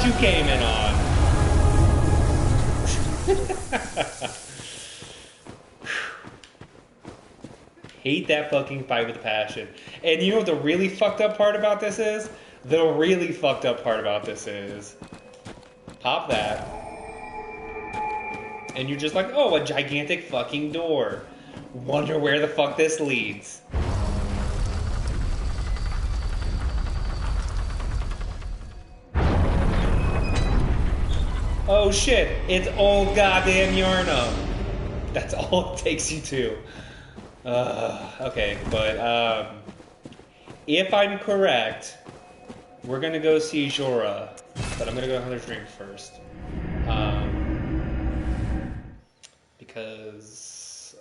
You came in on. Hate that fucking fight with a passion. And you know what the really fucked up part about this is? The really fucked up part about this is... Pop that. And you're just like, oh, a gigantic fucking door. Wonder where the fuck this leads. Oh shit, it's old goddamn Yarnum. That's all it takes you to. Okay, but if I'm correct, we're gonna go see Jorah, but I'm gonna go Hunter's Dream first. Because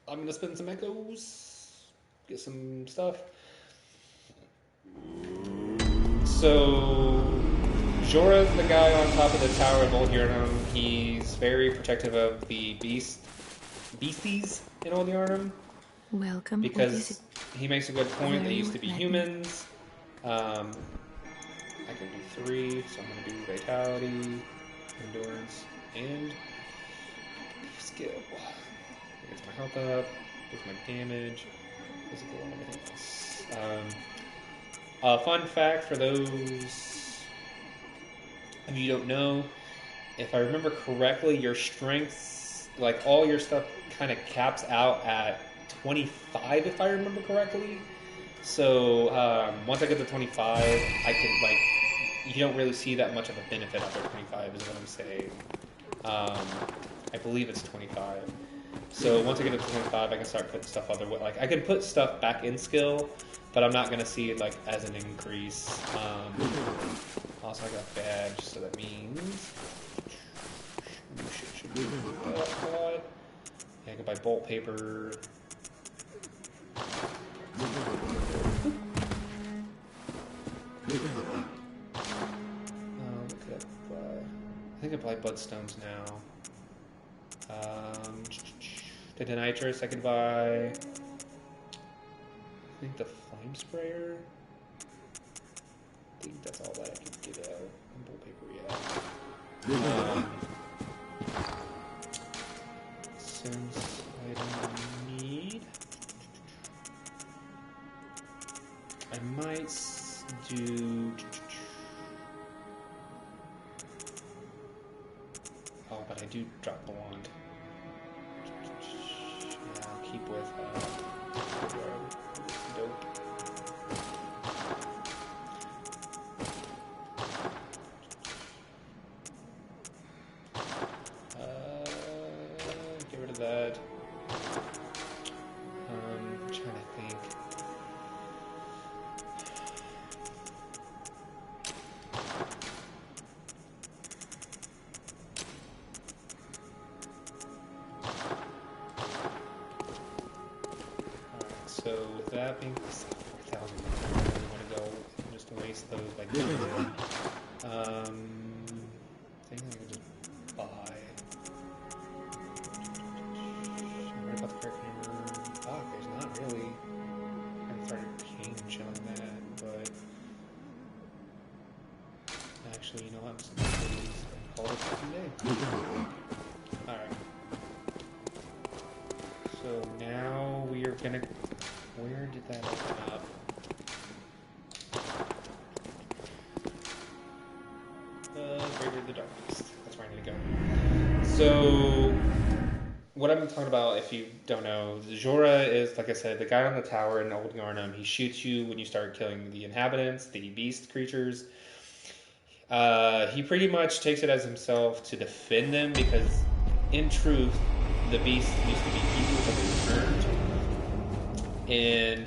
I'm gonna spend some echoes, get some stuff. So... Jorah's the guy on top of the Tower of Old Yharnam. He's very protective of the beasties in Old Yharnam. Welcome. Because he makes a good point. They used to be humans. I can do 3, so I'm going to do Vitality, Endurance, and Skill. Gets my health up, gets my damage, physical, and everything else. Fun fact for those... If you don't know, if I remember correctly, your strengths, like all your stuff kind of caps out at 25, if I remember correctly. So once I get to 25, I can, like, you don't really see that much of a benefit after 25 is what I'm saying. I believe it's 25. So once I get to 25, I can start putting stuff other way. Like, I can put stuff back in skill, but I'm not going to see it, like, as an increase. Also, I got a badge, so that means... Should be yeah, I can buy bolt paper. I think I apply Bloodstones now. The Denitrous, I could buy. I think the Flame Sprayer. I think that's all that I could get out. And Bullpaper, yeah. Since I don't need, I might do. Oh, but I do drop the wand. Yeah, I'll keep with dope. Get rid of that. I'm trying to think. So with that being 4,000, I really want to go just waste those by killing them. I think I can just buy. I'm worried about the character number. Fuck, there's not really. I haven't started change on that, but actually, you know what? I'm just gonna do these and call it a day. Alright. So now we are gonna. Where did that open up? Greater the Dark Beast. That's where I need to go. So, what I'm talking about, if you don't know, Jorah is, like I said, the guy on the tower in Old Yarnum. He shoots you when you start killing the inhabitants, the beast creatures. He pretty much takes it as himself to defend them because, in truth, the beasts used to be people, but they turned. And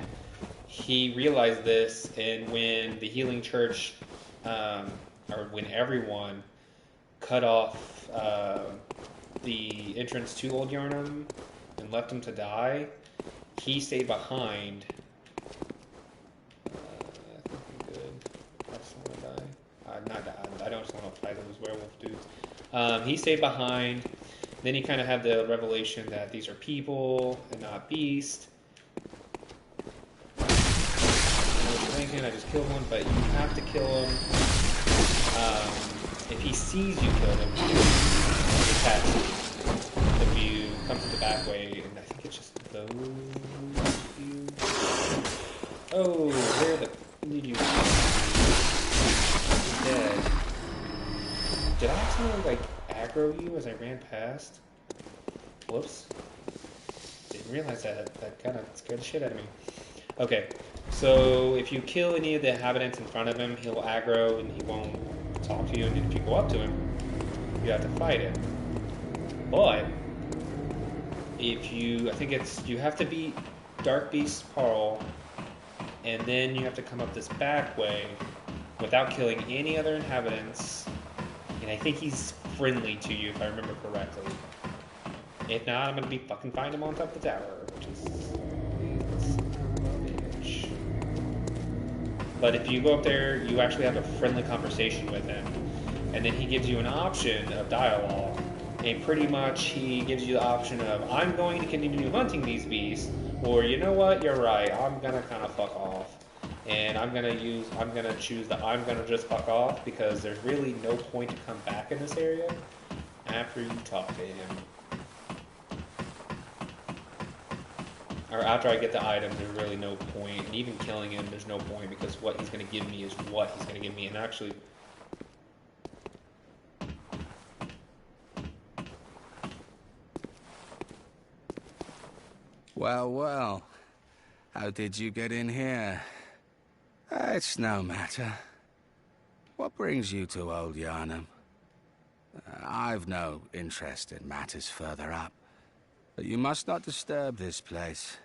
he realized this, and when the Healing Church, or when everyone cut off the entrance to Old Yarnum and left him to die, he stayed behind. I think I'm good. I just want to die. Not die. I don't just want to apply those werewolf dudes. He stayed behind. Then he kind of had the revelation that these are people and not beasts. I just killed one, but you have to kill him. If he sees you kill him, he attacks you. If you come to the back way, and I think it's just those few. Oh, where the did you? Dead. Did I accidentally like aggro you as I ran past? Whoops. Didn't realize that. That kind of scared the shit out of me. Okay. So if you kill any of the inhabitants in front of him, he'll aggro and he won't talk to you. And if you go up to him, you have to fight him. But if you, I think it's, you have to beat Dark Beast Parl, and then you have to come up this back way without killing any other inhabitants. And I think he's friendly to you, if I remember correctly. If not, I'm gonna be fucking fighting him on top of the tower, which is. But if you go up there, you actually have a friendly conversation with him. And then he gives you an option of dialogue. And pretty much he gives you the option of, I'm going to continue hunting these beasts, or you know what, you're right, I'm going to kind of fuck off. And I'm going to choose the I'm going to just fuck off, because there's really no point to come back in this area after you talk to him. Or after I get the item, there's really no point. And even killing him, there's no point, because what he's going to give me is what he's going to give me. And actually... Well, well. How did you get in here? It's no matter. What brings you to Old Yarnum? I've no interest in matters further up. But you must not disturb this place.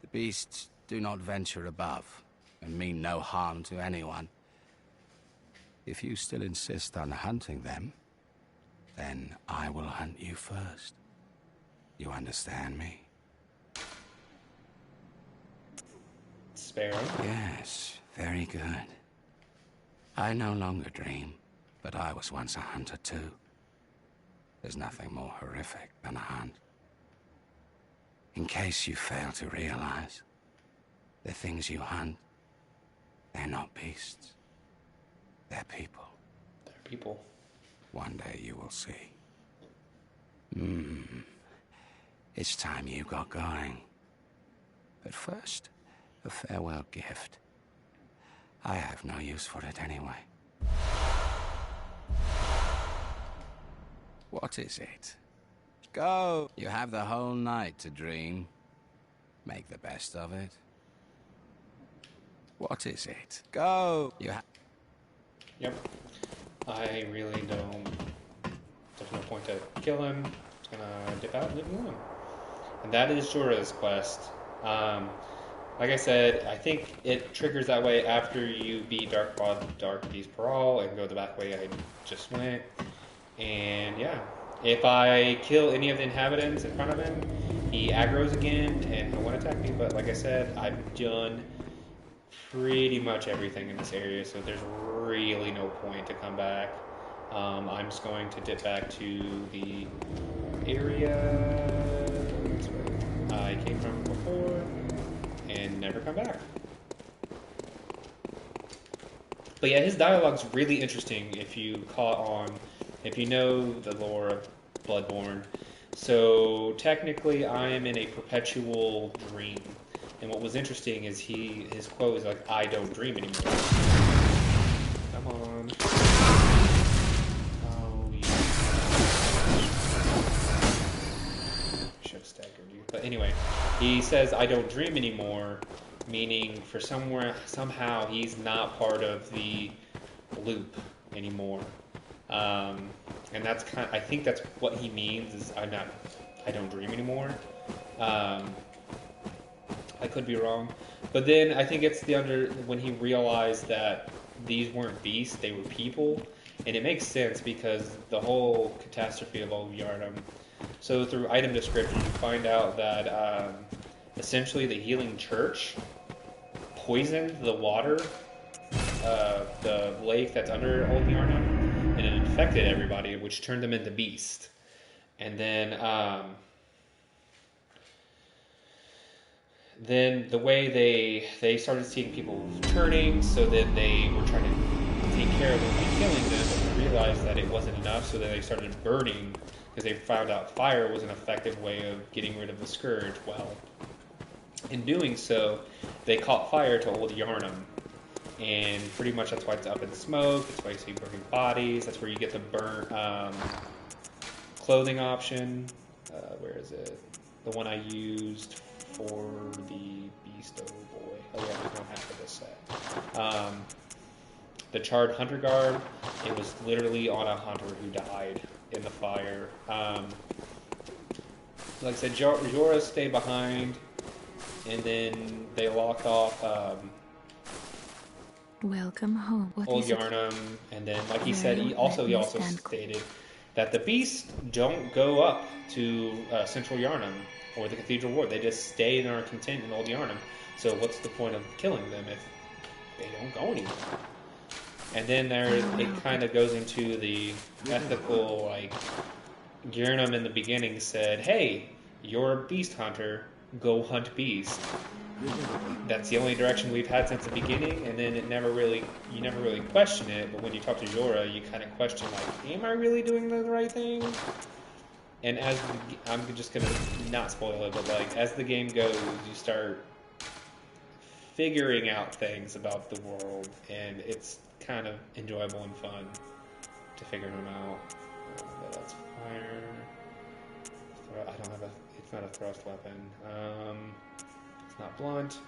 The beasts do not venture above, and mean no harm to anyone. If you still insist on hunting them, then I will hunt you first. You understand me? spare him. Yes, very good. I no longer dream, but I was once a hunter too. There's nothing more horrific than a hunt. In case you fail to realize, the things you hunt, they're not beasts. They're people. They're people. One day you will see. It's time you got going. But first, a farewell gift. I have no use for it anyway. What is it? Go! You have the whole night to dream. Make the best of it. What is it? Go! Yep. I really don't... There's no point to kill him. Just gonna dip out and leave him alone. And that is Jorah's quest. Like I said, I think it triggers that way after you beat Dark Beast Paral and go the back way I just went. And yeah, if I kill any of the inhabitants in front of him, he aggroes again and he'll want to attack me. But like I said, I've done pretty much everything in this area, so there's really no point to come back. I'm just going to dip back to the area I came from before and never come back. But yeah, his dialogue's really interesting if you know the lore of Bloodborne. So technically I am in a perpetual dream. And what was interesting is his quote is like, "I don't dream anymore." Come on. Oh, you. Should have staggered you. But anyway, he says, "I don't dream anymore," meaning somehow he's not part of the loop anymore. And that's I think that's what he means is I don't dream anymore. I could be wrong, but then I think it's when he realized that these weren't beasts, they were people, and it makes sense because the whole catastrophe of Old Yarnum. So through item description, you find out that essentially the Healing Church poisoned the water, the lake that's under Old Yarnum, and it infected everybody, which turned them into beasts. And then the way they started seeing people turning, so then they were trying to take care of them by killing them, but they realized that it wasn't enough, so then they started burning, because they found out fire was an effective way of getting rid of the Scourge. Well, in doing so, they caught fire to Old Yarnum, and pretty much that's why it's up in smoke, that's why you see burning bodies, that's where you get the burnt clothing option. Where is it? The one I used for the Beast Boy. Oh yeah, there's no half of this set. The Charred Hunter Guard, it was literally on a hunter who died in the fire. Like I said, Jorah stayed behind, and then they locked off Welcome home. What Old is it? Yarnum, and then like he said, he Very also well. stated that the beasts don't go up to Central Yarnum or the Cathedral Ward. They just stay in our content in Old Yarnum. So what's the point of killing them if they don't go anywhere? And then it kind of goes into the ethical, like, Yarnum in the beginning said, "Hey, you're a beast hunter, go hunt beasts." That's the only direction we've had since the beginning, and then you never really question it, but when you talk to Jorah, you kind of question, like, am I really doing the right thing? And I'm just going to not spoil it, but like, as the game goes, you start figuring out things about the world, and it's kind of enjoyable and fun to figure them out. But that's fire. I don't have it's not a thrust weapon. It's not blunt.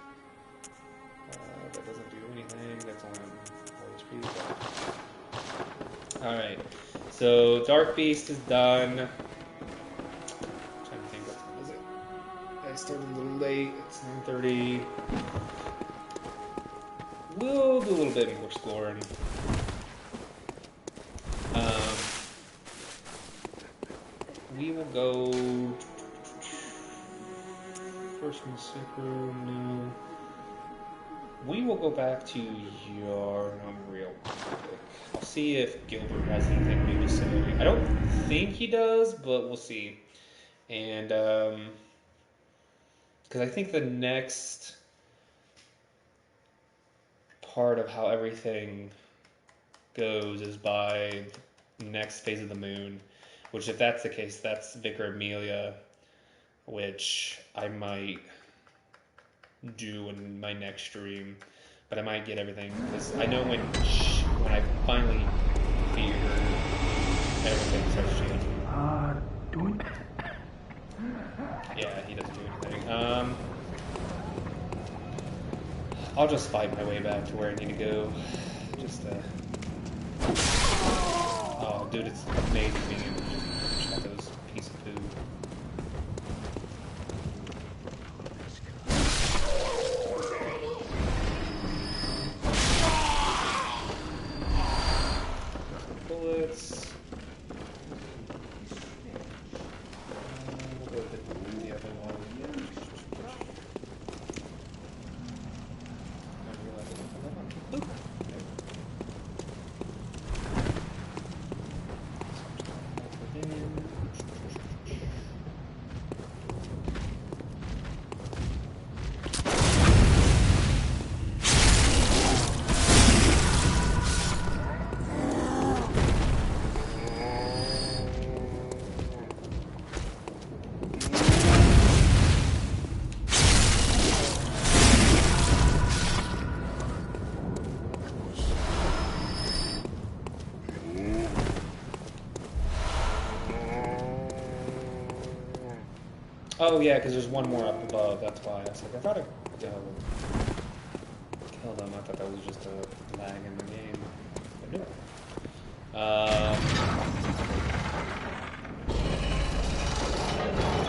That doesn't do anything. That's only 4 HP. Alright. So Dark Beast is done. I'm trying to think, what time is it? I started a little late. It's 9:30. We'll do a little bit more exploring. We will go first and second. No. we will go back to Yarnum real quick. I'll see if Gilbert has anything new to say. I don't think he does, but we'll see. And, because I think the next part of how everything goes is by next phase of the moon, which if that's the case, that's Vicar Amelia, which I might do in my next stream, but I might get everything because I know when I finally beat her, everything starts changing. Doing. Yeah, he doesn't do anything. I'll just fight my way back to where I need to go. Just oh, dude, it's amazing being able to just shot those piece of poo. Bullets. We'll go with the other one. I realize I don't have that on. Oop. Oh yeah, because there's one more up above. That's why I was like, I thought I killed them. I thought that was just a lag in the game. But no.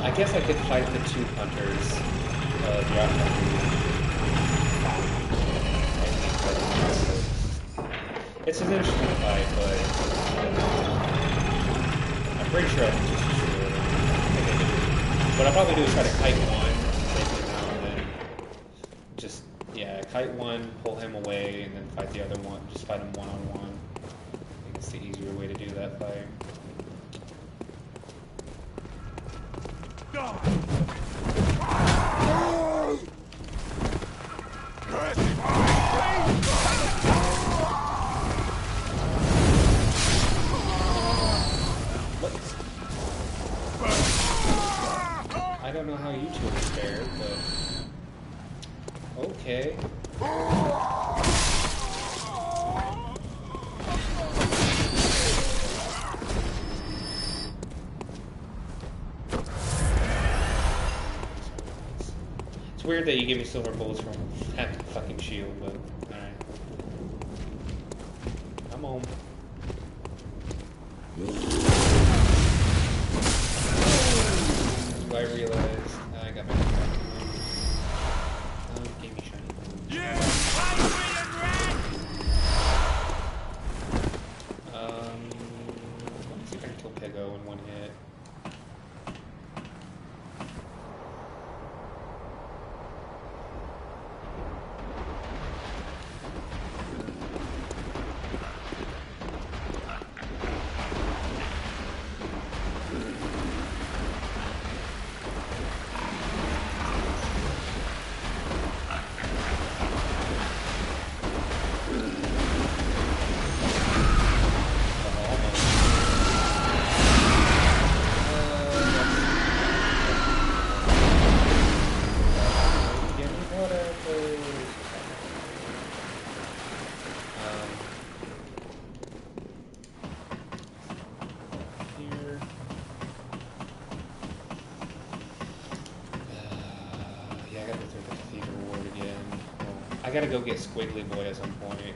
I guess I could fight the two hunters. Drop It's an interesting fight, but I'm pretty sure I can just destroy them. What I'll probably do is try to kite one, take him out, and then just, yeah, kite one, pull him away, and then fight the other one. Just fight him one-on-one. I think it's the easier way to do that fight. I don't know how you two are spared, but okay. It's weird that you give me silver bullets from that fucking shield, but alright. I'm home. I realized I got my gave me shiny. Yeah! Let me see if I can kill Pego in one hit. I gotta go get Squiggly Boy at some point.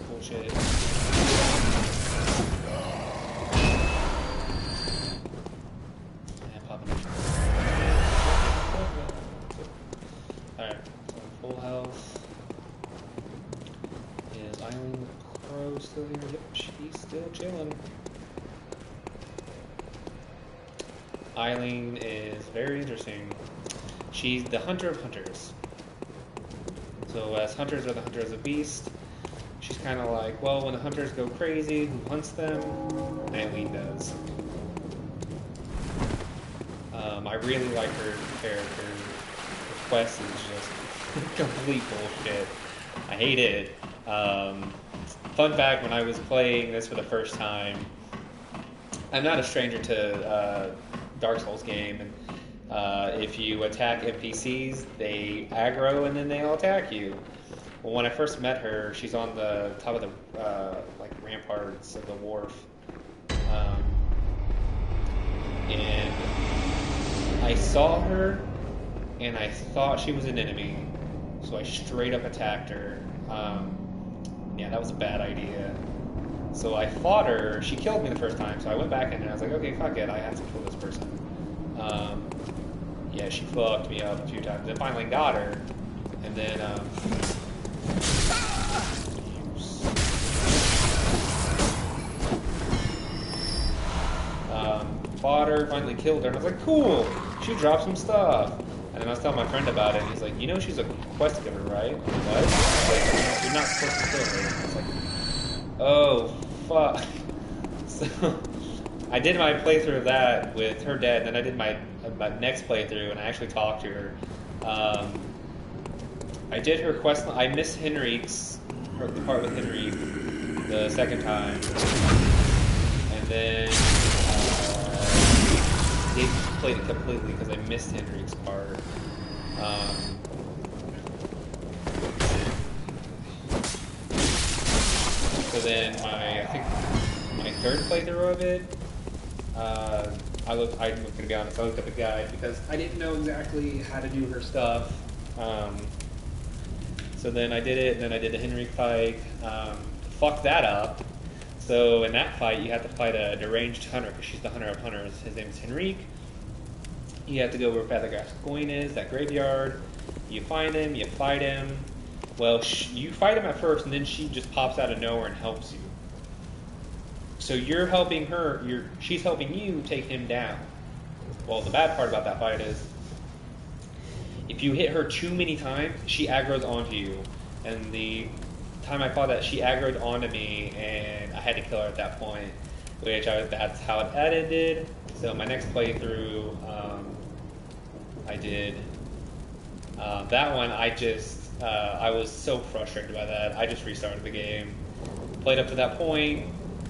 Bullshit. Alright, so I'm full health. Is Eileen Crow still here? Yep, she's still chilling. Eileen is very interesting. She's the hunter of hunters. So as hunters are the hunters of beasts, she's kind of like, well, when the hunters go crazy, who hunts them? Eileen does. I really like her character. Her quest is just complete bullshit. I hate it. Fun fact, when I was playing this for the first time, I'm not a stranger to Dark Souls game, and if you attack NPCs, they aggro and then they all attack you. Well, when I first met her, she's on the top of the like ramparts of the wharf, and I saw her, and I thought she was an enemy, so I straight up attacked her. Yeah, that was a bad idea. So I fought her. She killed me the first time, so I went back in and I was like, okay, fuck it, I have to kill this person. Yeah, she fucked me up a few times. Then finally got her, and then fought her, finally killed her, and I was like, cool, she dropped some stuff. And then I was telling my friend about it, and he's like, you know she's a quest giver, right? What? Like, you're not supposed to kill her. I was like, oh, fuck. So I did my playthrough of that with her dead, and then I did my next playthrough, and I actually talked to her. I did her quest. I missed Henrique's, the part with Henrique the second time, and then they played it completely because I missed Henrique's part. So then I think my third playthrough of it, I'm gonna be honest, I looked up a guide because I didn't know exactly how to do her stuff. So then I did it, and then I did the Henrique fight. Fucked that up. So in that fight, you have to fight a deranged hunter, because she's the hunter of hunters. His name is Henrique. You have to go where Father Gascoigne is, that graveyard. You find him, you fight him. Well, you fight him at first, and then she just pops out of nowhere and helps you. So you're helping her, she's helping you take him down. Well, the bad part about that fight is, if you hit her too many times, she aggroes onto you. And the time I fought that, she aggroed onto me, and I had to kill her at that point. That's how it ended. So my next playthrough, I did that one. I was so frustrated by that. I just restarted the game, played up to that point,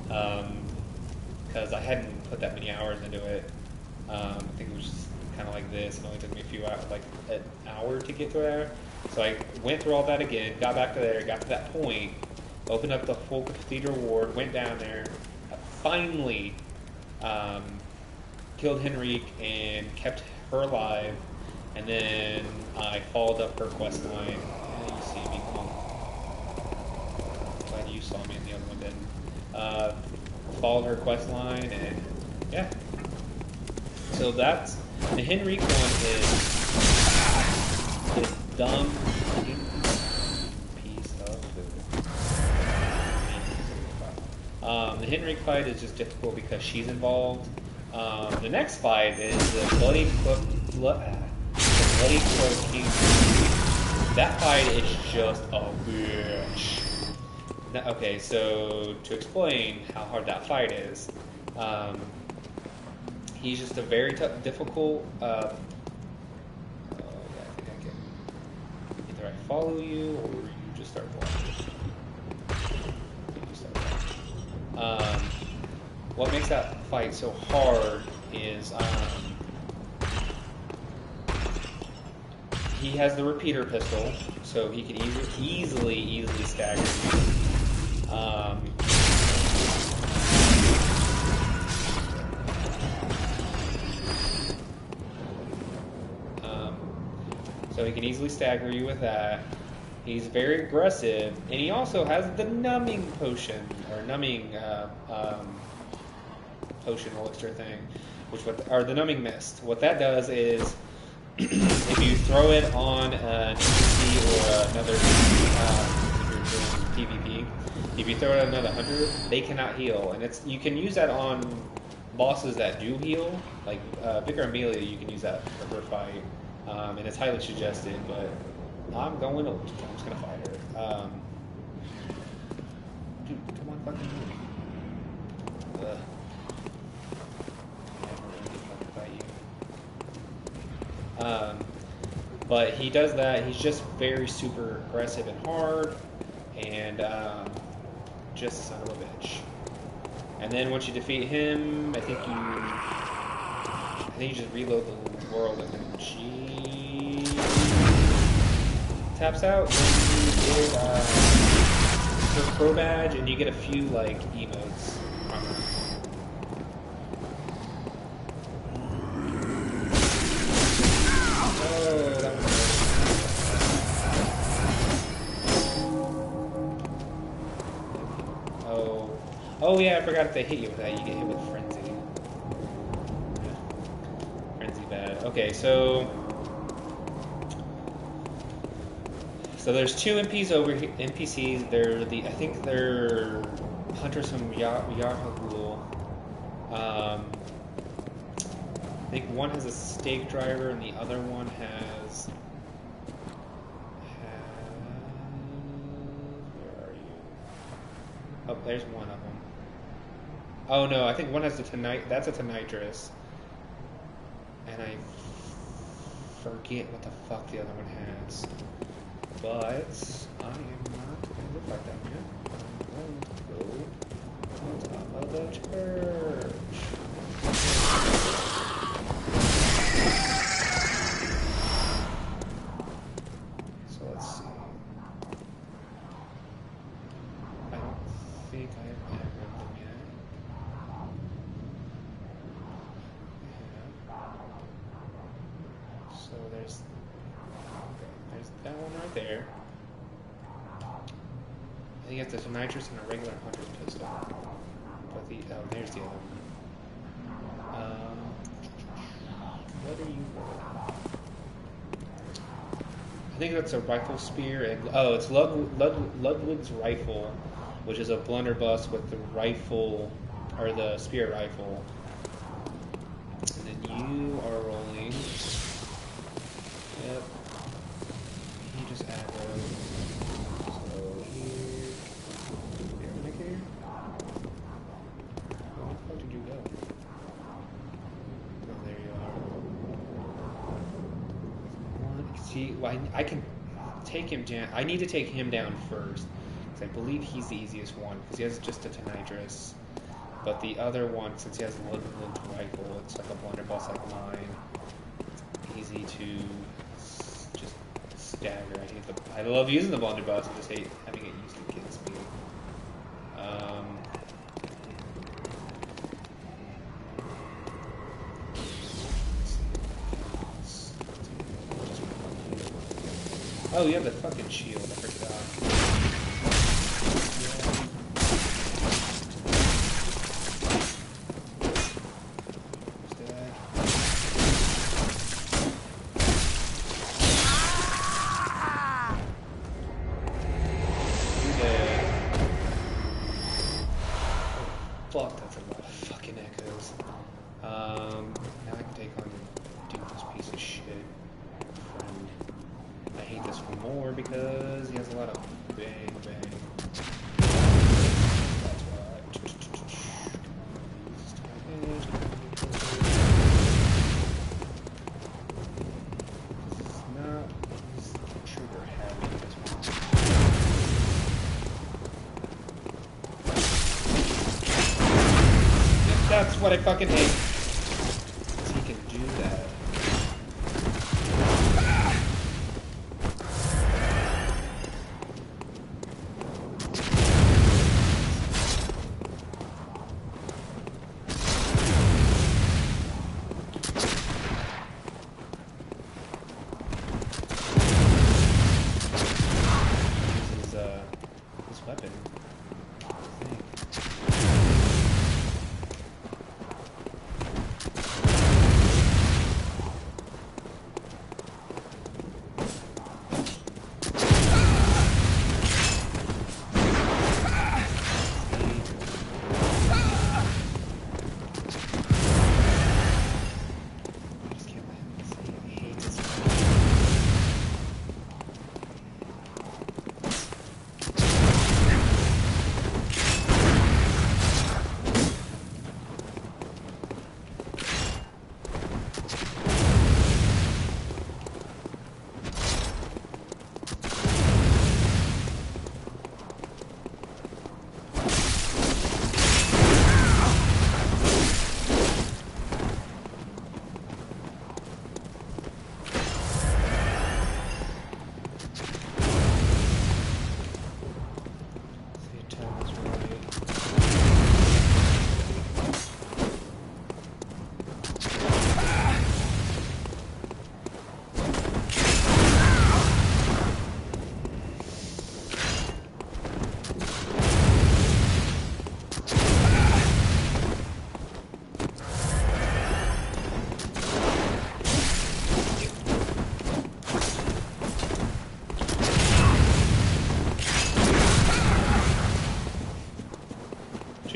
because I hadn't put that many hours into it. I think it was just kind of like this. It only took me a few hours, like an hour to get to there. So I went through all that again, got back to there, got to that point, opened up the full cathedral ward, went down there, finally killed Henrique and kept her alive, and then I followed up her quest line. You see me, come on. Glad you saw me and the other one didn't. Followed her quest line, and yeah. So that's the Henrique one is dumb piece of food. The Henrique fight is just difficult because she's involved. The next fight is the Bloody Cloak King. That fight is just a bitch. Now, okay, so to explain how hard that fight is, he's just a very difficult. I think I can either I follow you or you just start walking. What makes that fight so hard is he has the repeater pistol, so he can easily stagger you. So he can easily stagger you with that. He's very aggressive, and he also has the numbing potion, or numbing potion elixir thing, or the numbing mist. What that does is, if you throw it on an NPC or another, if you're doing PvP, if you throw it on another hunter, they cannot heal, and you can use that on bosses that do heal, like Vicar Amelia. You can use that for her fight, and it's highly suggested. But I'm going to. I'm just gonna fight her. Dude, come on, fucking move. Ugh. But he does that. He's just very super aggressive and hard, and just a son of a bitch. And then once you defeat him, I think you just reload the world, and then she taps out. And you get her pro badge, and you get a few like emotes from her. Oh yeah, I forgot if they hit you with that, you get hit with Frenzy. Frenzy bad. Okay, so there's two NPCs. They're I think they're hunters from Yarhagul. I think one has a stake driver and the other one has. Where are you? Oh, there's one of them. Oh no, I think one has that's a Tonitrus. And I forget what the fuck the other one has. But I am not going to look like that, man. I'm going to go on top of the church. So let's see. I don't think I have aggroed them yet. So there's that one right there. I think it's a Nitrous and a regular hunter's pistol. But there's the other one. What are you? I think that's a rifle spear, and it's Ludwig's rifle, which is a blunderbuss with the rifle or the spear rifle. And then you are rolling. Yep. He just aggroed. So here. Here. Where the fuck did you go? Oh, there you are. See, well, I can take him down. I need to take him down first, because I believe he's the easiest one, because he has just a Tonitrus. But the other one, since he has a Ludwig's rifle, it's like a blunderbuss like mine. It's easy to just stagger. I love using the blunderbuss. I just hate having it used against me. Oh, you have the fucking shield. I forgot. Fuck, that's a lot of fucking echoes. Now I can take on this piece of shit friend. I hate this one more because he has a lot of bang. That's why. He's trigger heavy, this one. That's what I fucking hate. He can do that. His weapon.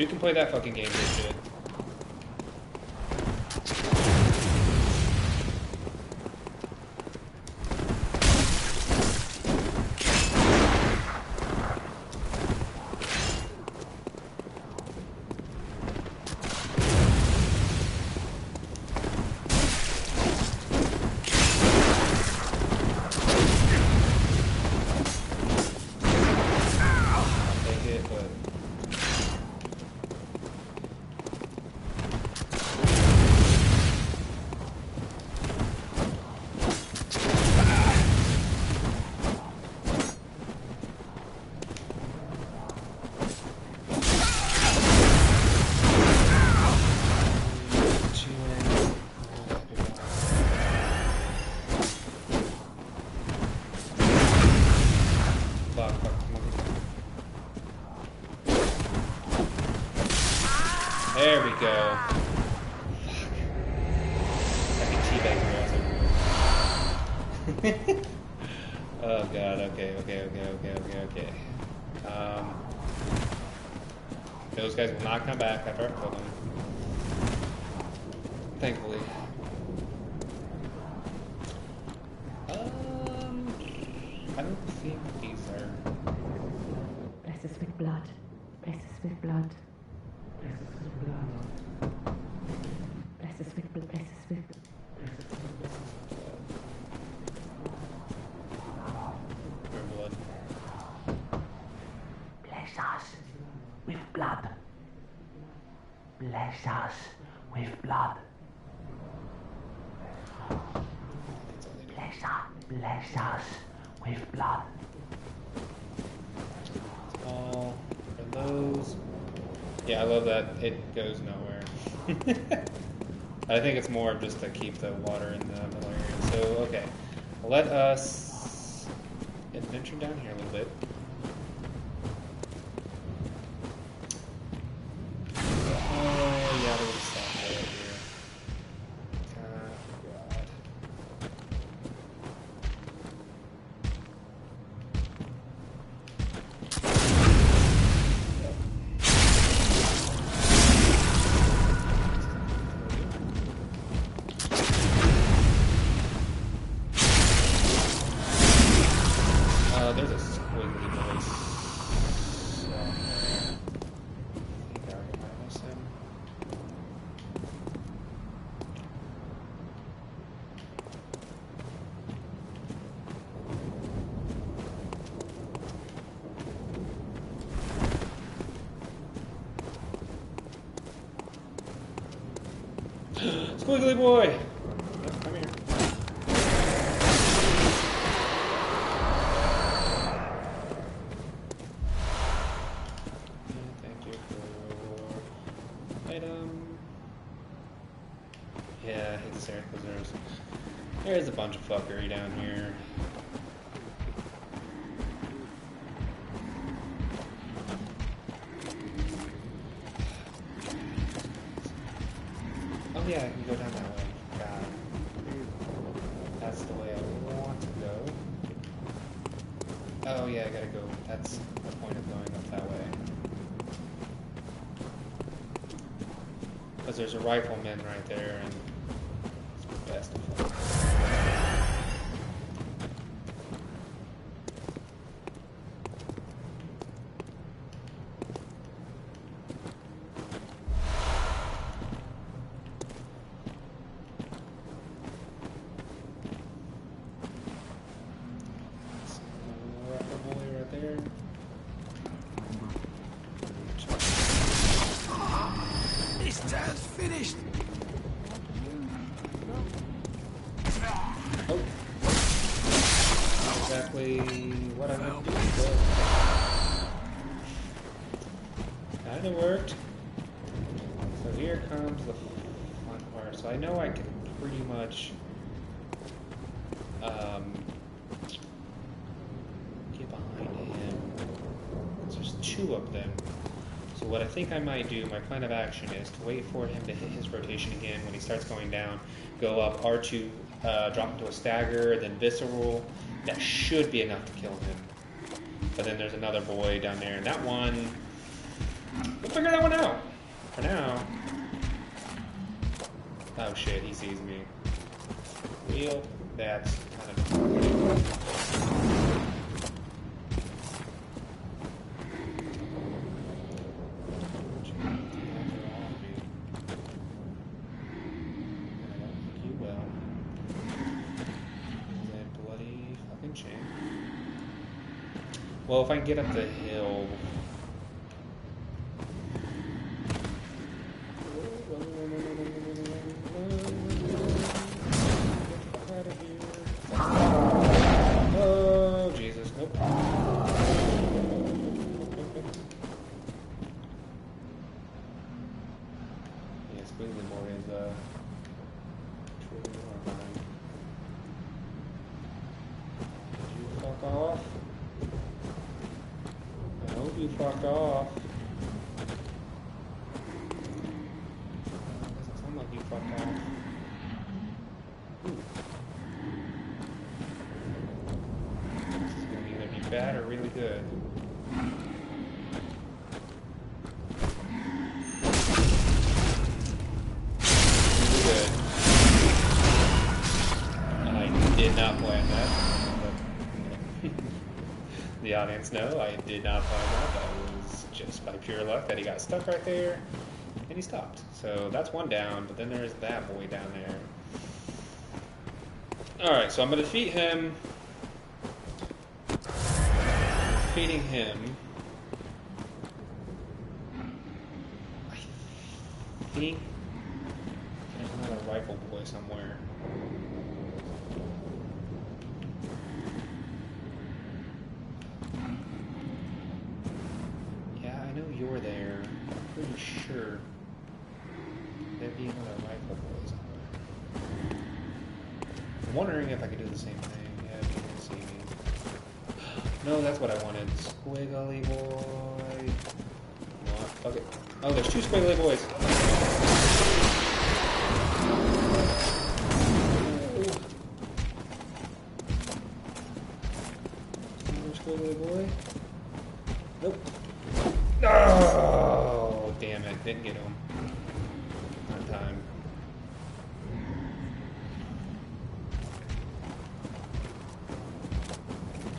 You can play that fucking game, good shit. There we go. Fuck. I can teabag your ass over. Oh god, okay. Those guys will not come back after I kill them. Thankfully. I don't think these are... Bless us with blood. Bless us with blood. Bless us with blood. Bless us with blood. Bless us with blood. blood. Bless us with blood. Bless us with blood. Bless us with blood. All for those. Yeah, I love that it goes nowhere. I think it's more just to keep the water in the middle area. So, okay. Let us adventure down here a little bit. Oh, yeah, there was stuff right here. God. There's a squiggly voice. I think I recognize him. Squiggly boy! Yep, come here. Thank you for item. Yeah, I hate this area because there's a bunch of fuckery down here. Oh yeah, I can go down that way. God. That's the way I want to go. Oh yeah, I gotta go. That's the point of going up that way. Because there's a rifleman right there, and it's the best of fun. This turn's finished. Oh. Not exactly what I meant to do, but kinda worked. So here comes the fun part. So I know I can pretty much get behind him. There's two of them. So what I think I might do, my plan of action, is to wait for him to hit his rotation again. When he starts going down, go up R2, drop into a stagger, then visceral. That should be enough to kill him. But then there's another boy down there, and that one, We'll figure that one out. For now. Oh shit, he sees me. Well, that's kind of... Well, if I can get up the hill... Oh, Jesus. Nope. Yeah, Squiggly Boy is, truly horrifying. Did you fuck off? I hope you fuck off. Doesn't sound like you fucked off. Ooh. This is gonna either be bad or really good. Really good. I did not plan that. The audience know I did not plan that. That was just by pure luck that he got stuck right there and he stopped. So that's one down, but then there's that boy down there. Alright, so I'm going to defeat him. Defeating him. I think there's another rifle boy somewhere. You're there. I'm pretty sure there'd be another rifle boy somewhere. I'm wondering if I could do the same thing. Yeah, if you can see me. No, that's what I wanted. Squiggly boy. You know what? Fuck it. Oh, there's two squiggly boys. Squiggly boy. Nope. Oh, damn it. Didn't get him on time.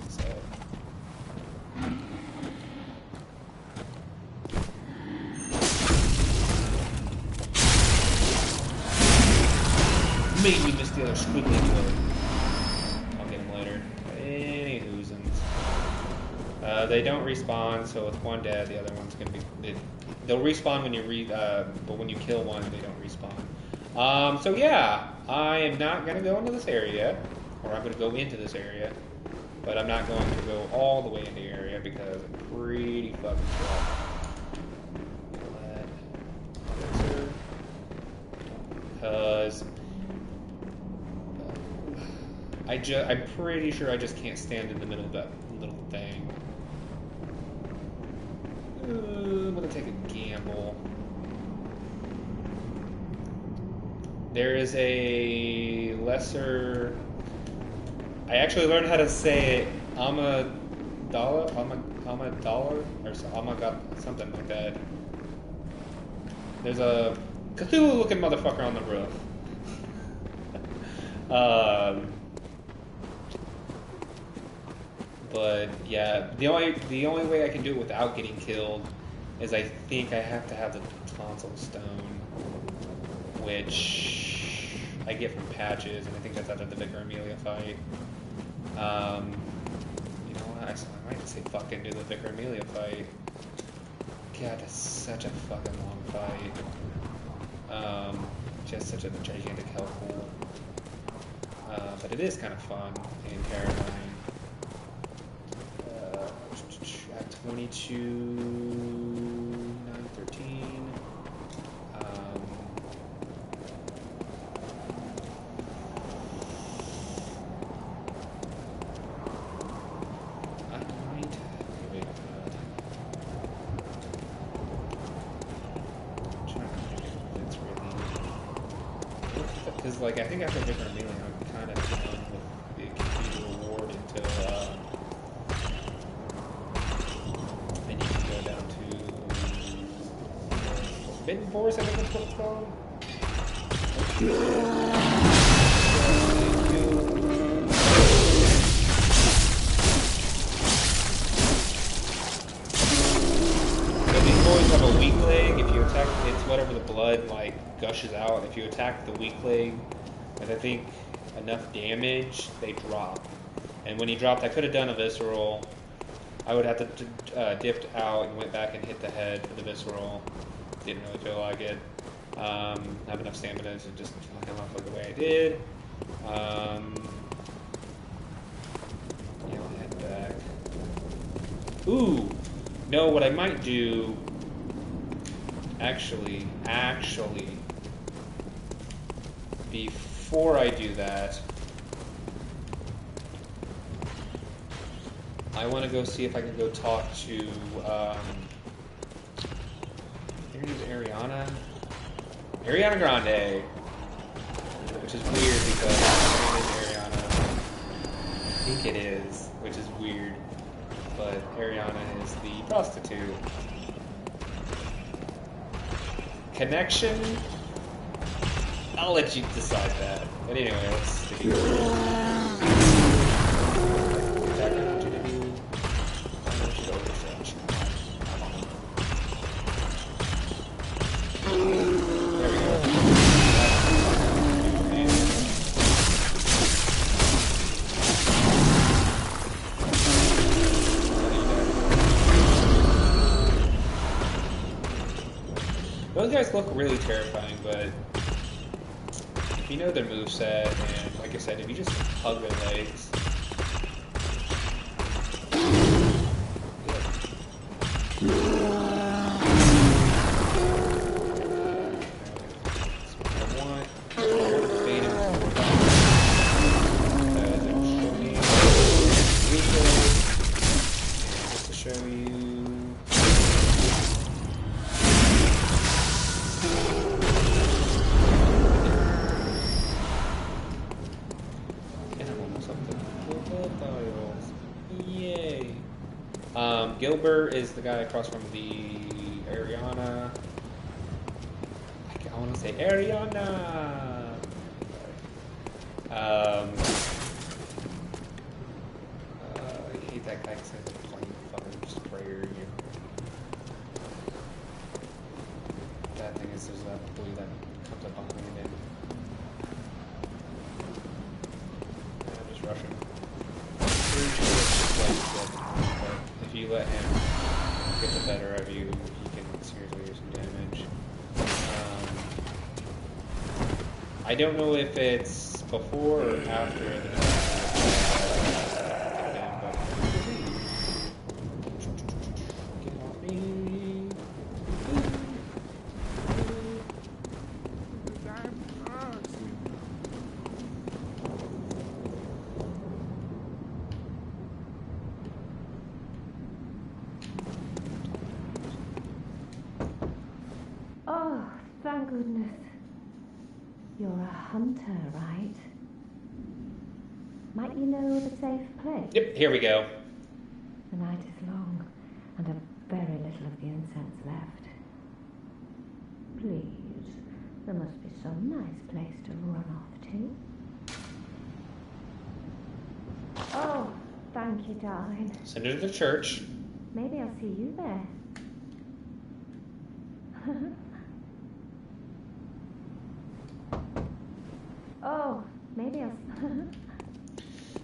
So. Made me miss the other squiggly boy. I'll get him later. Any hoosins. They don't respawn, so with one dead, the other one's gonna be. They'll respawn when you but when you kill one, they don't respawn. So yeah, I am not gonna go into this area, or I'm gonna go into this area, but I'm not going to go all the way into the area because I'm pretty fucking sure. Because I'm pretty sure I just can't stand in the middle of that little thing. I'm gonna take a gamble. There is a lesser... I actually learned how to say it. Amidala, or something like that. There's a Cthulhu-looking motherfucker on the roof. But yeah, the only way I can do it without getting killed is I think I have to have the tonsil stone, which I get from patches, and I think that's after the Vicar Amelia fight. You know what? I might say fucking do the Vicar Amelia fight. God, that's such a fucking long fight. Just such a gigantic hell pool. But it is kind of fun and terrifying. 22, 9, 13. I might wait. I'm trying to think if it's really, because like I think after Vicar Amelia, I'm kind of done with the continued reward until. Spin Force, I think that's what it's called. So these boys have a weak leg. If you attack, it's whatever the blood like gushes out. If you attack the weak leg with I think enough damage, they drop. And when he dropped, I could have done a visceral. I would have to dipped out and went back and hit the head for the visceral. Didn't really feel like it. Have enough stamina to just fuck him up like the way I did. Yeah, I'll head back. Ooh! No, what I might do... Actually... Before I do that... I want to go see if I can go talk to, I think her name's Ariana Grande, which is weird because her name is Ariana. I think it is, which is weird, but Ariana is the prostitute. Connection? I'll let you decide that. But anyway, let's see. Those guys look really terrifying, but if you know their moveset, and like I said, if you just hug their legs. Gilbert is the guy across from the Ariana. I want to say Ariana. I hate that guy because he's a flame fucking sprayer. That thing is there's that blue that comes up behind it. I'm just rushing. If you let him get the better of you, he can seriously do some damage. I don't know if it's before or after the get off me. Oh, thank goodness. You're a hunter, right? Might you know of a safe place? Yep, here we go. The night is long, and a very little of the incense left. Please, there must be some nice place to run off to. Oh, thank you, darling. Send her to the church. Maybe I'll see you there. Oh, maybe I'll...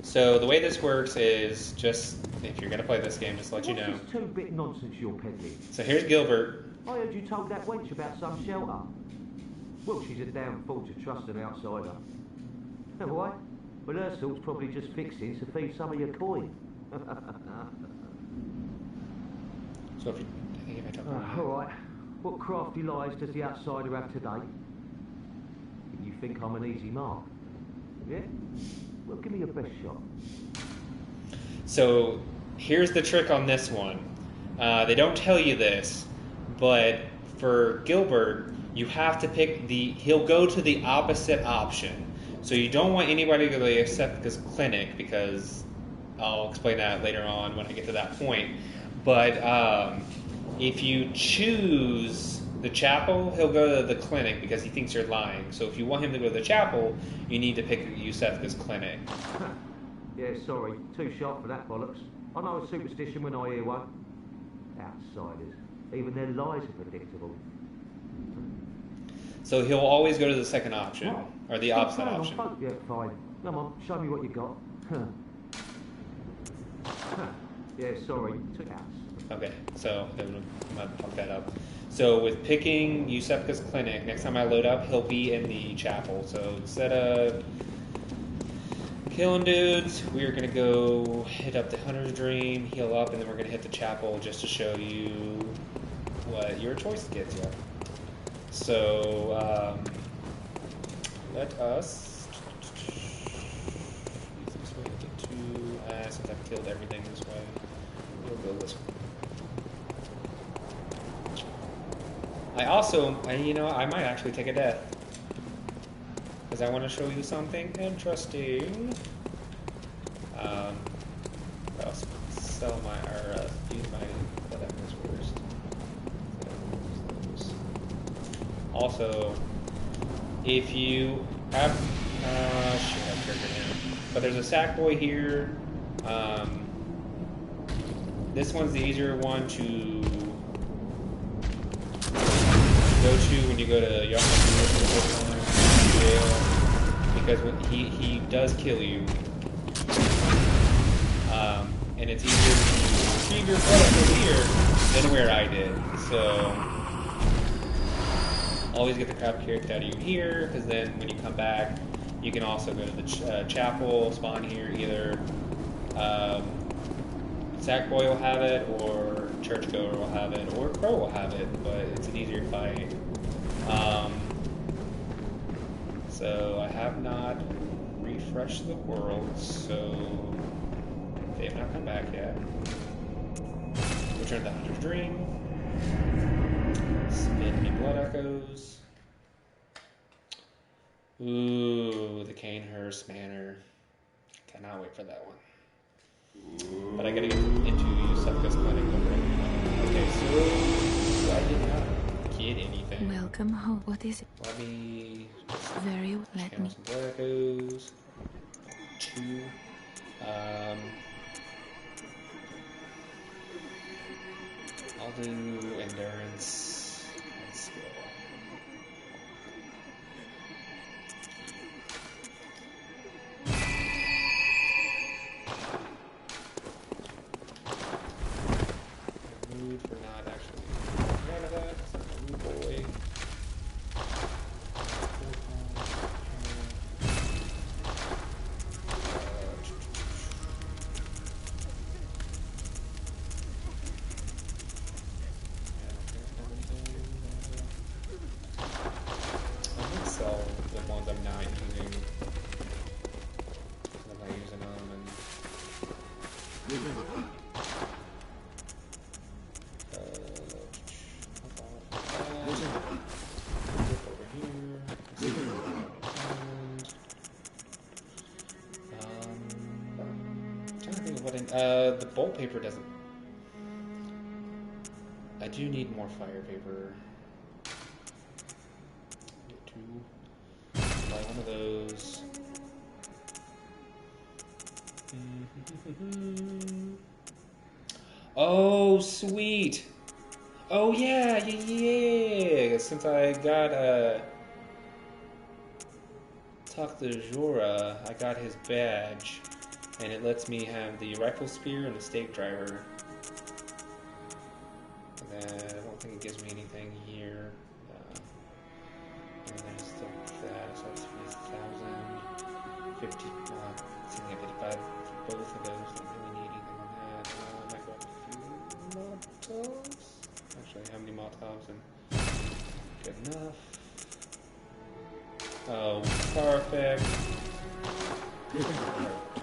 So the way this works is just, if you're going to play this game, just to let you know. What's this two-bit nonsense you're peddling? So here's Gilbert. I heard you told that wench about some shelter. Well, she's a damn fool to trust an outsider. Oh, why? Well, her sort's probably just fixing to feed some of your coin. So if you, I think if I talk All right. What crafty lies does the outsider have today? You think I'm an easy mark? Yeah? Well, give me your best shot. So here's the trick on this one. They don't tell you this, but for Gilbert, you have to pick he'll go to the opposite option. So you don't want anybody to go to the Septicus clinic, because I'll explain that later on when I get to that point. But if you choose The chapel, he'll go to the clinic because he thinks you're lying. So if you want him to go to the chapel, you need to pick Yusefka's clinic. Yeah, sorry. Too sharp for that bollocks. I know a superstition when I hear one. Outsiders. Even their lies are predictable. So he'll always go to the second option, What? or the Stop opposite playing on option. folk. Yeah, fine. Come on, show me what you got. Yeah, sorry. Took out. Okay, so I'm gonna pop that up. So with picking Yusefka's clinic, next time I load up, he'll be in the chapel. So instead of killing dudes, we're gonna go hit up the Hunter's Dream, heal up, and then we're gonna hit the chapel just to show you what your choice gets you. So let us use this way to get to. Since I've killed everything this way, we'll go this way. I might actually take a death. Because I want to show you something interesting. I'll sell my, or use my whatever's first. Also, if you have, shit, I triggered him. But there's a sack boy here. This one's the easier one to go to when you go to jail, because when he does kill you, and it's easier to retrieve your blood over here than where I did. So always get the crap kicked out of you here, because then when you come back, you can also go to the chapel, spawn here. Either Sackboy will have it, or Churchgoer will have it, or Crow will have it, but it's an easier fight. So I have not refreshed the world, so they have not come back yet. Return to the Hunter's Dream. Spin me Blood Echoes. Ooh, the Canehurst Manor. Cannot wait for that one. But I gotta get into Yusefka's clinic. Okay, so I did not get anything. Welcome home. What is it? Let me Very well. Let channel me. some Blood Echoes. 2. I'll do endurance and skill. Mood for not actually getting rid of that. So mood boy. I'm gonna sell the ones I'm not using. I'm not using them, and over here. Trying to think of what the bolt paper doesn't. I do need more fire paper. Get 2. Buy one of those. Oh, sweet! Oh yeah! Since I got talk to Jora, I got his badge, and it lets me have the rifle spear and the stake driver. And then I don't think it gives me anything here. And then it's still that, so it's 50,000, 50. It's only at 55 for both of those. Don't really need anything on that. I might go up a few Molotovs. Actually, how many Molotovs? And good enough. Oh, perfect.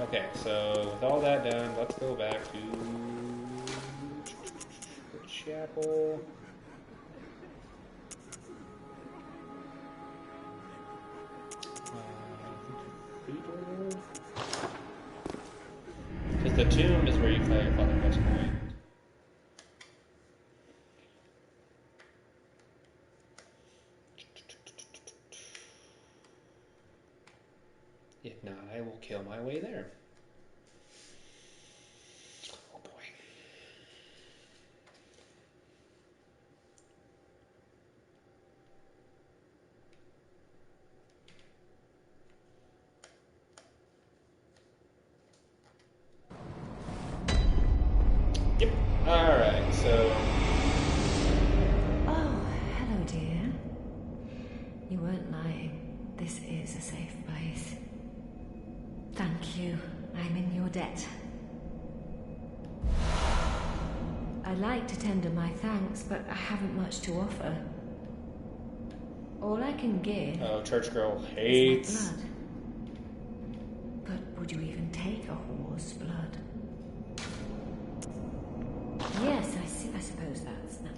Okay, so with all that done, let's go back to the chapel. Because the tomb is where you play your Father Best Point. will kill my way there. Oh boy. Yep. Alright, so... Oh, hello, dear. You weren't lying. This is a safe place. Thank you. I'm in your debt. I'd like to tender my thanks, but I haven't much to offer. All I can give Oh, church girl is hates... my blood. But would you even take a whore's blood? Yes, I suppose that's not.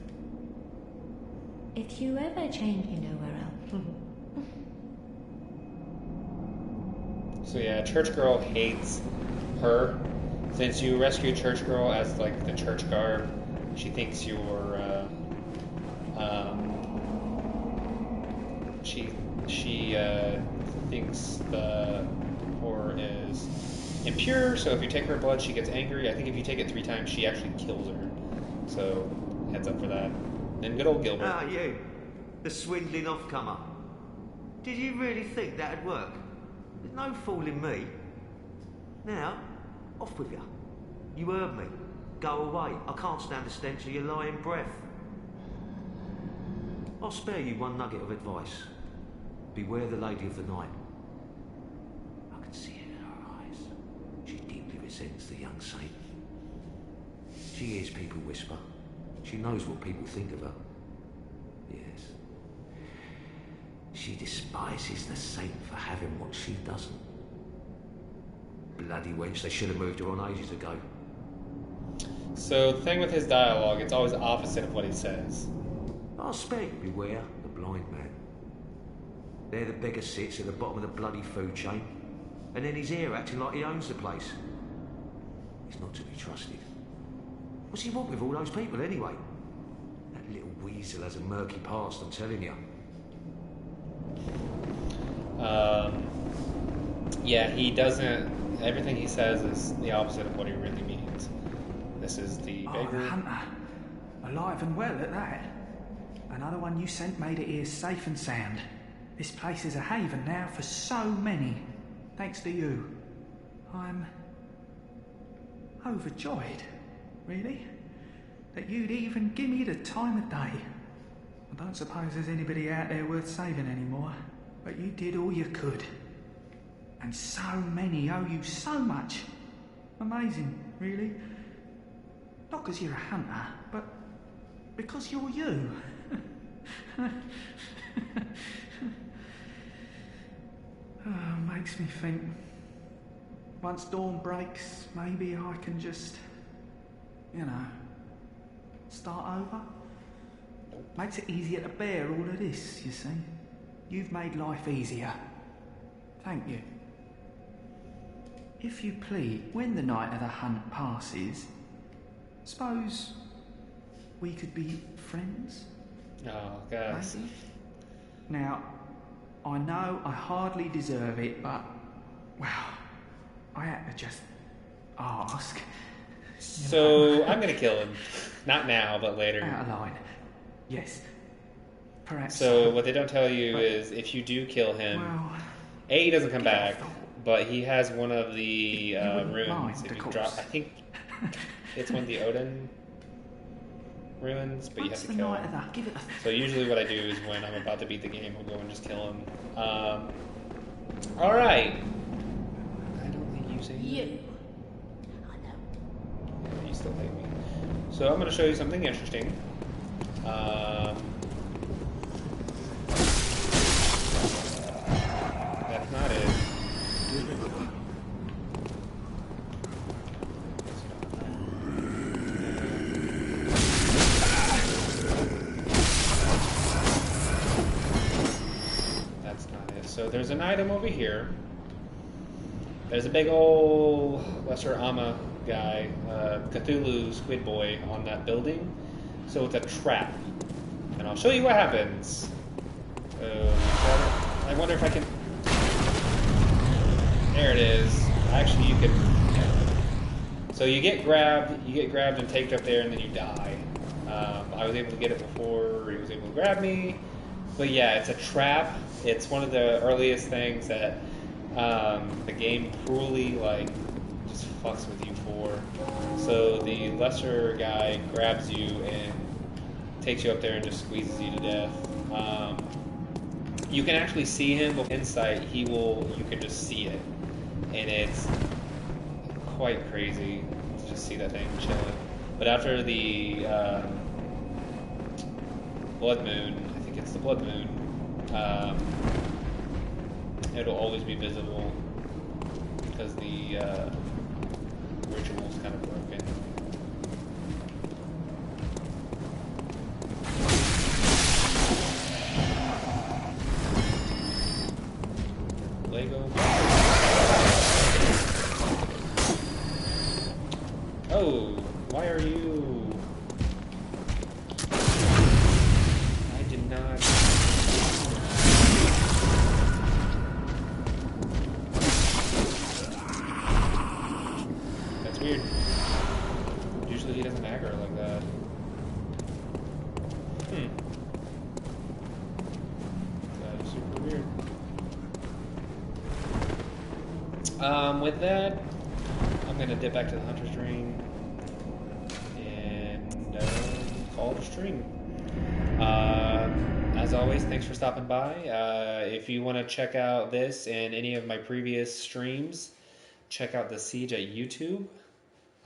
If you ever change, you know where else. So yeah, church girl hates her. Since you rescued church girl as like the church garb, she thinks you're she thinks the whore is impure, so if you take her blood she gets angry. I think if you take it 3 times she actually kills her. So heads up for that. And good old Gilbert. Ah, you. The swindling off-comer. Did you really think that'd work? There's no fooling me. Now, off with you. You heard me. Go away. I can't stand the stench of your lying breath. I'll spare you one nugget of advice. Beware the lady of the night. I can see it in her eyes. She deeply resents the young saint. She hears people whisper. She knows what people think of her. Yes. She despises the saint for having what she doesn't. Bloody wench, they should have moved her on ages ago. So the thing with his dialogue, it's always opposite of what he says. I'll spare you, beware the blind man. There the beggar sits at the bottom of the bloody food chain, and then he's here acting like he owns the place. He's not to be trusted. What's he want with all those people anyway? That little weasel has a murky past, I'm telling you. Yeah, he doesn't... Everything he says is the opposite of what he really means. This is the beggar... Oh, the hunter. Alive and well at that. Another one you sent made it here safe and sound. This place is a haven now for so many. Thanks to you. I'm... overjoyed, really. That you'd even give me the time of day. I don't suppose there's anybody out there worth saving anymore, but you did all you could. And so many owe you so much. Amazing, really. Not because you're a hunter, but because you're you. Makes me think. Once dawn breaks, maybe I can just, start over. Makes it easier to bear all of this, you see. You've made life easier. Thank you. If you please, when the night of the hunt passes, suppose we could be friends? Oh, guys. Maybe? Now, I know I hardly deserve it, but, well, I had to just ask. So, I'm gonna kill him. Not now, but later. Out of line. Yes. Perhaps. So, what they don't tell you is if you do kill him, well, A, he doesn't come get back, off the- but he has one of the You wouldn't runes. mind, If of you course. drop, I think it's one of the Odin ruins, but you have What's to the kill night him. of that? Give it a... So usually what I do is when I'm about to beat the game, I'll go and just kill him. Alright. I don't think you say You. you still hate me. So I'm going to show you something interesting. That's not it. That's not it. So there's an item over here. There's a big old Lesser Ama guy, Cthulhu Squid Boy, on that building. So it's a trap. And I'll show you what happens. I wonder if I can... There it is. Actually, you could. So you get grabbed and taped up there, and then you die. I was able to get it before he was able to grab me. But yeah, it's a trap. It's one of the earliest things that the game cruelly just fucks with you for. So the lesser guy grabs you and takes you up there and just squeezes you to death. You can actually see him with insight. You can just see it, and it's quite crazy to just see that thing chilling. But after the blood moon, I think it's the blood moon, it'll always be visible because the ritual's kind of broken. Lego. Oh, why are you? I did not. That's weird. Usually he doesn't aggro like that. That is super weird. With that, I'm gonna dip back to the Hunter's Dream and call it a stream. As always, thanks for stopping by. If you want to check out this and any of my previous streams, check out The Siege at YouTube.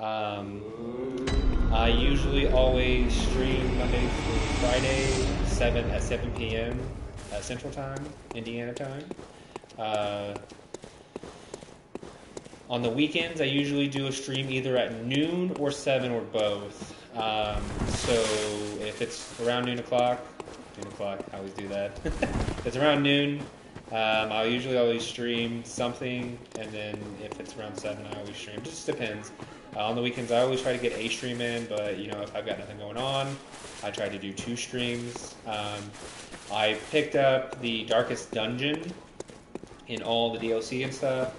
I usually always stream Monday through Friday, at 7 p.m. Central Time, Indiana time. On the weekends, I usually do a stream either at noon or 7 or both. So if it's around noon o'clock, I always do that. If it's around noon, I'll usually always stream something, and then if it's around 7, I always stream. It just depends. On the weekends, I always try to get a stream in, but if I've got nothing going on, I try to do 2 streams. I picked up the Darkest Dungeon in all the DLC and stuff.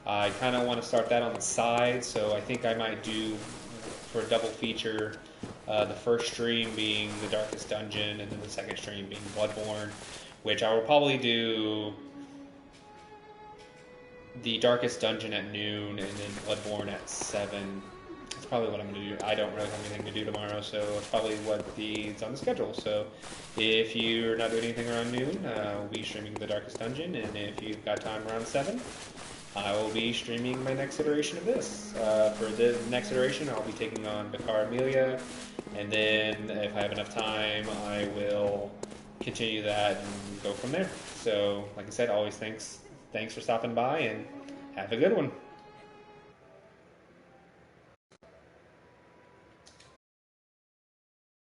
I kind of want to start that on the side, so I think I might do for a double feature, the first stream being the Darkest Dungeon, and then the second stream being Bloodborne, which I will probably do the Darkest Dungeon at noon, and then Bloodborne at 7. That's probably what I'm going to do. I don't really have anything to do tomorrow, so it's probably it's on the schedule. So if you're not doing anything around noon, we'll be streaming the Darkest Dungeon, and if you've got time around 7, I will be streaming my next iteration of this. For the next iteration, I'll be taking on Bakar Amelia, and then if I have enough time, I will continue that and go from there. So, like I said, always thanks for stopping by, and have a good one.